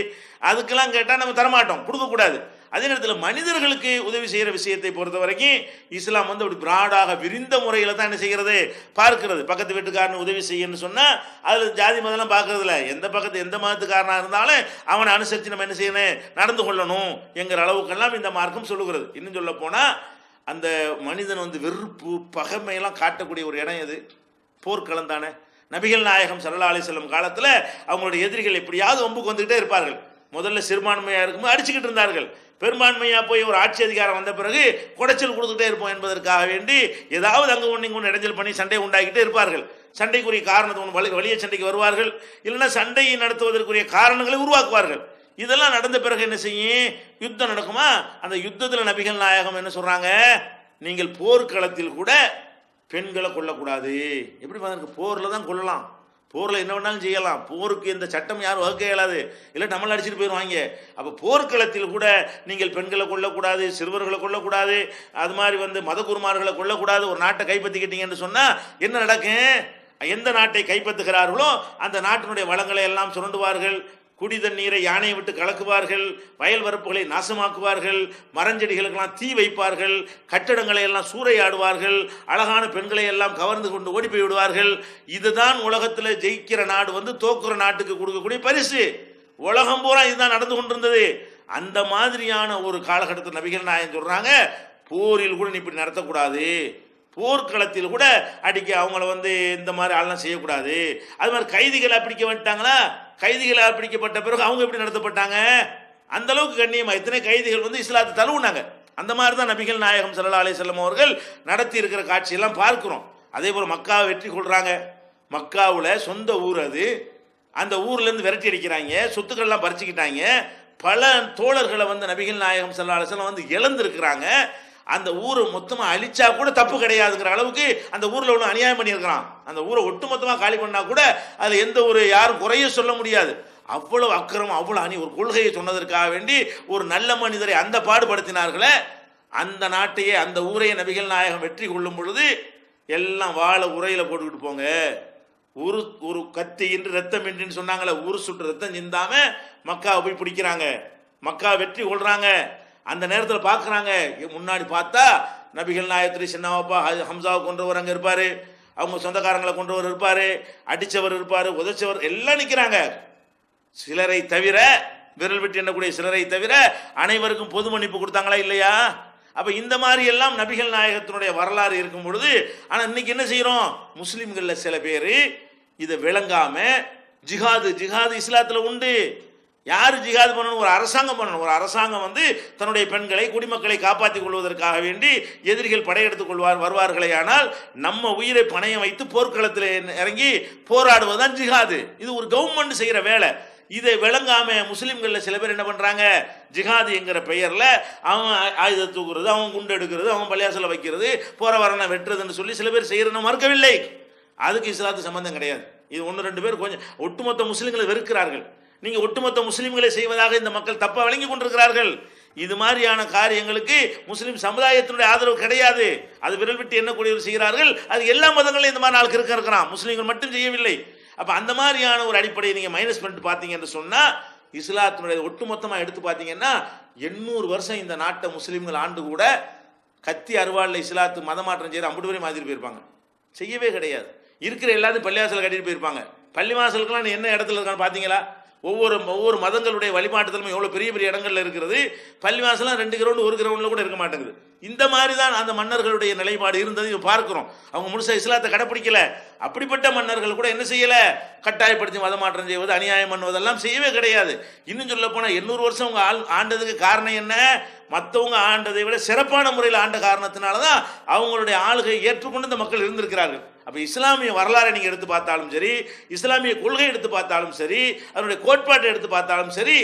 அதுக்கெல்லாம் கேட்டால் நம்ம தரமாட்டோம், கொடுக்கக்கூடாது. அதே நேரத்தில் மனிதர்களுக்கு உதவி செய்கிற விஷயத்தை பொறுத்த வரைக்கும் இஸ்லாம் வந்து அப்படி பிராடாக விரிந்த முறையில் தான் என்ன செய்கிறது, பார்க்கிறது. பக்கத்து வீட்டுக்காரன் உதவி செய்யணும்னு சொன்னால் அதில் ஜாதி மதம்லாம் பார்க்கறதில்ல. எந்த மதத்துக்காரனாக இருந்தாலும் அவனை அனுசரித்து நம்ம என்ன செய்யணும், நடந்து கொள்ளணும் என்கிற அளவுக்கெல்லாம் இந்த மார்க்கம் சொல்லுகிறது. இன்னும் சொல்ல போனால் அந்த மனிதன் வந்து வெறுப்பு பகைமையெல்லாம் காட்டக்கூடிய ஒரு இடம் எது? போர்க்களம் தானே. நபிகள் நாயகம் ஸல்லல்லாஹு அலைஹி வஸல்லம் காலத்தில் அவங்களுடைய எதிரிகள் எப்படியாவது வம்புக்கு வந்துக்கிட்டே இருப்பார்கள். முதல்ல சிறுபான்மையாக இருக்கும்போது அடிச்சுக்கிட்டு இருந்தார்கள். பெரும்பான்மையாக போய் ஒரு ஆட்சி அதிகாரம் வந்த பிறகு குடைச்சல் கொடுத்துட்டே இருப்போம் என்பதற்காக வேண்டி ஏதாவது அங்கே ஒன்று இங்கே ஒன்று இடைஞ்சல் பண்ணி சண்டை உண்டாக்கிட்டே இருப்பார்கள். சண்டைக்குரிய காரணத்தை ஒன்று வலிய சண்டைக்கு வருவார்கள், இல்லைன்னா சண்டையை நடத்துவதற்குரிய காரணங்களை உருவாக்குவார்கள். இதெல்லாம் நடந்த பிறகு என்ன செய்யும்? யுத்தம் நடக்குமா? அந்த யுத்தத்தில் நபிகள் நாயகம் என்ன சொல்றாங்க? நீங்கள் போர்க்களத்தில் கூட பெண்களை கொல்லக்கூடாது. எப்படி பாருங்க, போரில் தான் கொல்லலாம், போரில் என்ன வேணாலும் செய்யலாம், போருக்கு இந்த சட்டம் யாரும் வகுக்க இயலாது, இல்லை நம்மளை அடிச்சுட்டு போயிடுவாங்க. அப்போ போர்க்களத்தில் கூட நீங்கள் பெண்களை கொல்லக்கூடாது, சிறுவர்களை கொல்லக்கூடாது, அது மாதிரி வந்து மதகுருமார்களை கொல்லக்கூடாது. ஒரு நாட்டை கைப்பற்றிக்கிட்டீங்கன்னு சொன்னால் என்ன நடக்கும்? எந்த நாட்டை கைப்பற்றுகிறார்களோ அந்த நாட்டினுடைய வளங்களை எல்லாம் சுரண்டுவார்கள், குடி தண்ணீரை யானையை விட்டு கலக்குவார்கள், வயல் வரப்புகளை நாசமாக்குவார்கள், மரஞ்செடிகளுக்கெல்லாம் தீ வைப்பார்கள், கட்டடங்களை எல்லாம் சூறையாடுவார்கள், அழகான பெண்களை எல்லாம் கவர்ந்து கொண்டு ஓடி போய் விடுவார்கள். இதுதான் உலகத்தில் ஜெயிக்கிற நாடு வந்து தோக்குற நாட்டுக்கு கொடுக்கக்கூடிய பரிசு. உலகம் பூரா இதுதான் நடந்து கொண்டிருந்தது. அந்த மாதிரியான ஒரு காலகட்டத்தில் நபிகள் நாயகம் சொல்றாங்க, போரில் கூட நீ இப்படி நடத்தக்கூடாது, போர்க்களத்தில் கூட அடிக்க அவங்கள வந்து இந்த மாதிரி ஆள்லாம் செய்யக்கூடாது. அது மாதிரி கைதிகளை பிடிக்க வந்துட்டாங்களா, கைதிகளாக பிடிக்கப்பட்ட பிறகு அவங்க எப்படி நடத்தப்பட்டாங்க? அந்த அளவுக்கு கண்ணியமாக எத்தனை கைதிகள் வந்து இஸ்லாத்தை தழுவுனாங்க. அந்த மாதிரி தான் நபிகள் நாயகம் ஸல்லல்லாஹு அலைஹி வஸல்லம் அவர்கள் நடத்தி இருக்கிற காட்சியெல்லாம் பார்க்கிறோம். அதே போல் மக்காவை வெற்றி கொள்றாங்க. மக்காவில் சொந்த ஊர் அது, அந்த ஊர்லேருந்து விரட்டி அடிக்கிறாங்க, சொத்துக்கள்லாம் பறிச்சுக்கிட்டாங்க. பல தோழர்களை வந்து நபிகள் நாயகம் ஸல்லல்லாஹு அலைஹி வஸல்லம் வந்து இழந்திருக்கிறாங்க. அந்த ஊரை மொத்தமாக அழிச்சா கூட தப்பு கிடையாதுங்கிற அளவுக்கு அந்த ஊரில் ஒன்று அநியாயம் பண்ணியிருக்கிறான். அந்த ஊரை ஒட்டுமொத்தமாக காலி பண்ணா கூட அதில் எந்த ஒரு யாரும் குறைய சொல்ல முடியாது. அவ்வளவு அக்கிரமம், அவ்வளோ ஒரு கொள்கையை சொன்னதற்காக வேண்டி ஒரு நல்ல மனிதரை அந்த பாடுபடுத்தினார்களே, அந்த நாட்டையே அந்த ஊரையே நபிகள் நாயகம் வெற்றி கொள்ளும் பொழுது எல்லாம் வாழை உரையில் போட்டுக்கிட்டு போங்க, ஒரு கத்தி இன்று ரத்தம் இன்றின்னு சொன்னாங்களே, ஒரு சுட்டு ரத்தம் சிந்தாம மக்காவை போய் பிடிக்கிறாங்க, மக்கா வெற்றி கொள்றாங்க. அந்த நேரத்தில் பார்க்குறாங்க, முன்னாடி பார்த்தா நபிகள் நாயகத்திரி சின்னவாப்பா ஹம்சாவை கொன்றவர் அங்கே இருப்பார், அவங்க சொந்தக்காரங்களை கொன்றவர் இருப்பார், அடித்தவர் இருப்பார், உதைச்சவர் எல்லாம் நிற்கிறாங்க. சிலரை தவிர, விரல் விட்டு எண்ணக்கூடிய சிலரை தவிர அனைவருக்கும் பொது மன்னிப்பு கொடுத்தாங்களா இல்லையா? அப்போ இந்த மாதிரி எல்லாம் நபிகள் நாயகத்தினுடைய வரலாறு இருக்கும் பொழுது, ஆனால் இன்னைக்கு என்ன செய்கிறோம்? முஸ்லீம்களில் சில பேர் இதை விளங்காம ஜிஹாது இஸ்லாத்தில் உண்டு, யார் ஜிஹாது பண்ணணும்? ஒரு அரசாங்கம் பண்ணணும். ஒரு அரசாங்கம் வந்து தன்னுடைய பெண்களை, குடிமக்களை காப்பாற்றிக் கொள்வதற்காக வேண்டி எதிரிகள் படையெடுத்துக் வருவார்களே, ஆனால் நம்ம உயிரை பணையம் வைத்து போர்க்களத்தில் இறங்கி போராடுவதுதான் ஜிஹாது. இது ஒரு கவர்மெண்ட் செய்கிற வேலை. இதை விளங்காம முஸ்லீம்களில் சில பேர் என்ன பண்றாங்க? ஜிஹாது என்கிற பெயரில் அவன் ஆயுத தூக்குறது, அவன் குண்டு எடுக்கிறது, அவன் பள்ளியாசல வைக்கிறது, போற வரனை வெட்டுறதுன்னு சொல்லி சில பேர் செய்யறன்னு மறுக்கவில்லை. அதுக்கு இஸ்லாத்து சம்பந்தம் கிடையாது. இது ஒன்று ரெண்டு பேர் கொஞ்சம் ஒட்டுமொத்த முஸ்லீம்களை வெறுக்கிறார்கள். நீங்க ஒட்டுமொத்த முஸ்லீம்களை செய்வதாக இந்த மக்கள் தப்பா விளங்கி கொண்டிருக்கிறார்கள். இது மாதிரியான காரியங்களுக்கு முஸ்லிம் சமுதாயத்தினுடைய ஆதரவு கிடையாது. அது விரல் விட்டு எண்ணக்கூடியவர் செய்கிறார்கள். அது எல்லா மதங்களும் இந்த மாதிரி நாளுக்கு இருக்கிறான், முஸ்லீம்கள் மட்டும் செய்யவில்லை. அப்ப அந்த மாதிரியான ஒரு அடிப்படையை நீங்க மைனஸ் பண்ணிட்டு பார்த்தீங்க என்று சொன்னா, இஸ்லாத்தினுடைய ஒட்டுமொத்தமாக எடுத்து பார்த்தீங்கன்னா 800 வருஷம் இந்த நாட்டை முஸ்லீம்கள் ஆண்டு கூட கத்தி அருவாளில் இஸ்லாத்து மதமாற்றம் செய்து அம்புட்டு பேரும் மாதிரி போயிருப்பாங்க. செய்யவே கிடையாது. இருக்கிற எல்லாத்தையும் பள்ளிவாசல் கட்டிட்டு போயிருப்பாங்க. பள்ளிவாசலுக்கெல்லாம் என்ன இடத்துல இருக்கான்னு பார்த்தீங்களா? ஒவ்வொரு மதங்களுடைய வழிபாட்டுத்தலமும் எவ்வளோ பெரிய பெரிய இடங்கள்ல இருக்கிறது. பள்ளிவாசலாம் 2 கிரவுண்டு 1 கிரவுண்டில் கூட இருக்க மாட்டேங்குது. இந்த மாதிரி தான் அந்த மன்னர்களுடைய நிலைப்பாடு இருந்தது பார்க்கிறோம். அவங்க முழுசா இஸ்லாத்தை கடைப்பிடிக்கல. அப்படிப்பட்ட மன்னர்கள் கூட என்ன செய்யல, கட்டாயப்படுத்தி மதமாற்றம் செய்வது, அநியாயம் பண்ணுவதெல்லாம் செய்யவே கிடையாது. இன்னும் சொல்ல போனால் 800 வருஷம் அவங்க ஆண்டதுக்கு காரணம் என்ன? மற்றவங்க ஆண்டதை விட சிறப்பான முறையில் ஆண்ட காரணத்தினால தான் அவங்களுடைய ஆளுகை ஏற்றுக்கொண்டு இந்த மக்கள் இருந்திருக்கிறார்கள். அப்போ இஸ்லாமிய வரலாறை நீங்கள் எடுத்து பார்த்தாலும் சரி, இஸ்லாமிய கொள்கை எடுத்து பார்த்தாலும் சரி, அதனுடைய கோட்பாட்டை எடுத்து பார்த்தாலும் சரி,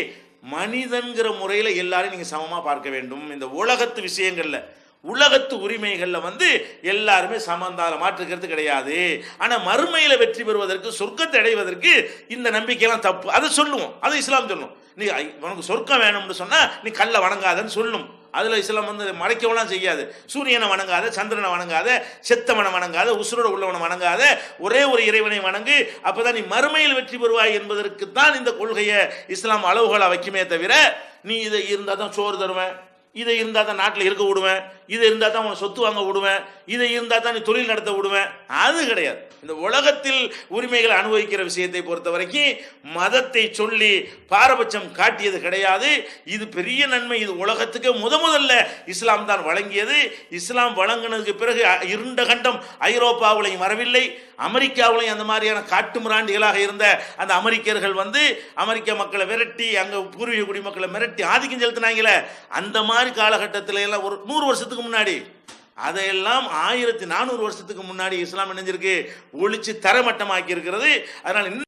மனிதன்கிற முறையில் எல்லாரையும் நீங்கள் சமமாக பார்க்க வேண்டும். இந்த உலகத்து விஷயங்களில், உலகத்து உரிமைகளில் எல்லாருமே சமந்தால மாற்றுக்கிறது கிடையாது. ஆனால் மறுமையில் வெற்றி பெறுவதற்கு, சொர்க்கத்தை அடைவதற்கு இந்த நம்பிக்கையெல்லாம் தப்பு. அதை சொல்லுவோம், அதை இஸ்லாம் சொல்லும். நீ உனக்கு சொர்க்கம் வேணும்னு சொன்னால் நீ கல்லை வணங்காதன்னு சொல்லும். அதில் இஸ்லாம் மறைக்கவெல்லாம் செய்யாது. சூரியனை வணங்காத, சந்திரனை வணங்காத, செத்தவனை வணங்காத, உசுரோட உள்ளவனை வணங்காத, ஒரே ஒரு இறைவனை வணங்கு, அப்போதான் நீ மறுமையில் வெற்றி பெறுவாய் என்பதற்கு தான் இந்த கொள்கையை இஸ்லாம் அளவுகோலாக வைக்குமே தவிர, நீ இதை இருந்தால் தான் சோறு தருவேன், இதை இருந்தால் தான் நாட்டில் இருக்க விடுவேன், இதை இருந்தால் தான் உன சொத்து வாங்க விடுவேன், இதை இருந்தால் தான் நீ தொழில் நடத்த விடுவேன், அது கிடையாது. இந்த உலகத்தில் உரிமைகளை அனுபவிக்கிற விஷயத்தை பொறுத்த வரைக்கும் மதத்தை சொல்லி பாரபட்சம் காட்டியது கிடையாது. இது பெரிய நன்மை. இது உலகத்துக்கு முதல்ல இஸ்லாம் தான் வழங்கியது. இஸ்லாம் வழங்கினதுக்கு பிறகு இருண்ட கண்டம் ஐரோப்பாவிலையும் வரவில்லை, அமெரிக்காவிலையும் அந்த மாதிரியான காட்டு மிராண்டிகளாக இருந்த அந்த அமெரிக்கர்கள் அமெரிக்க மக்களை விரட்டி, அங்கே பூர்வீக குடிமக்களை மிரட்டி ஆதிக்கம் செலுத்தினாங்களே, அந்த மாதிரி காலகட்டத்தில் எல்லாம் ஒரு 100 வருஷத்துக்கு முன்னாடி, அதையெல்லாம் 1400 வருஷத்துக்கு முன்னாடி இஸ்லாம் இணைஞ்சிருக்கு, ஒழிச்சு தரமட்டமாக்கி இருக்கிறது. அதனால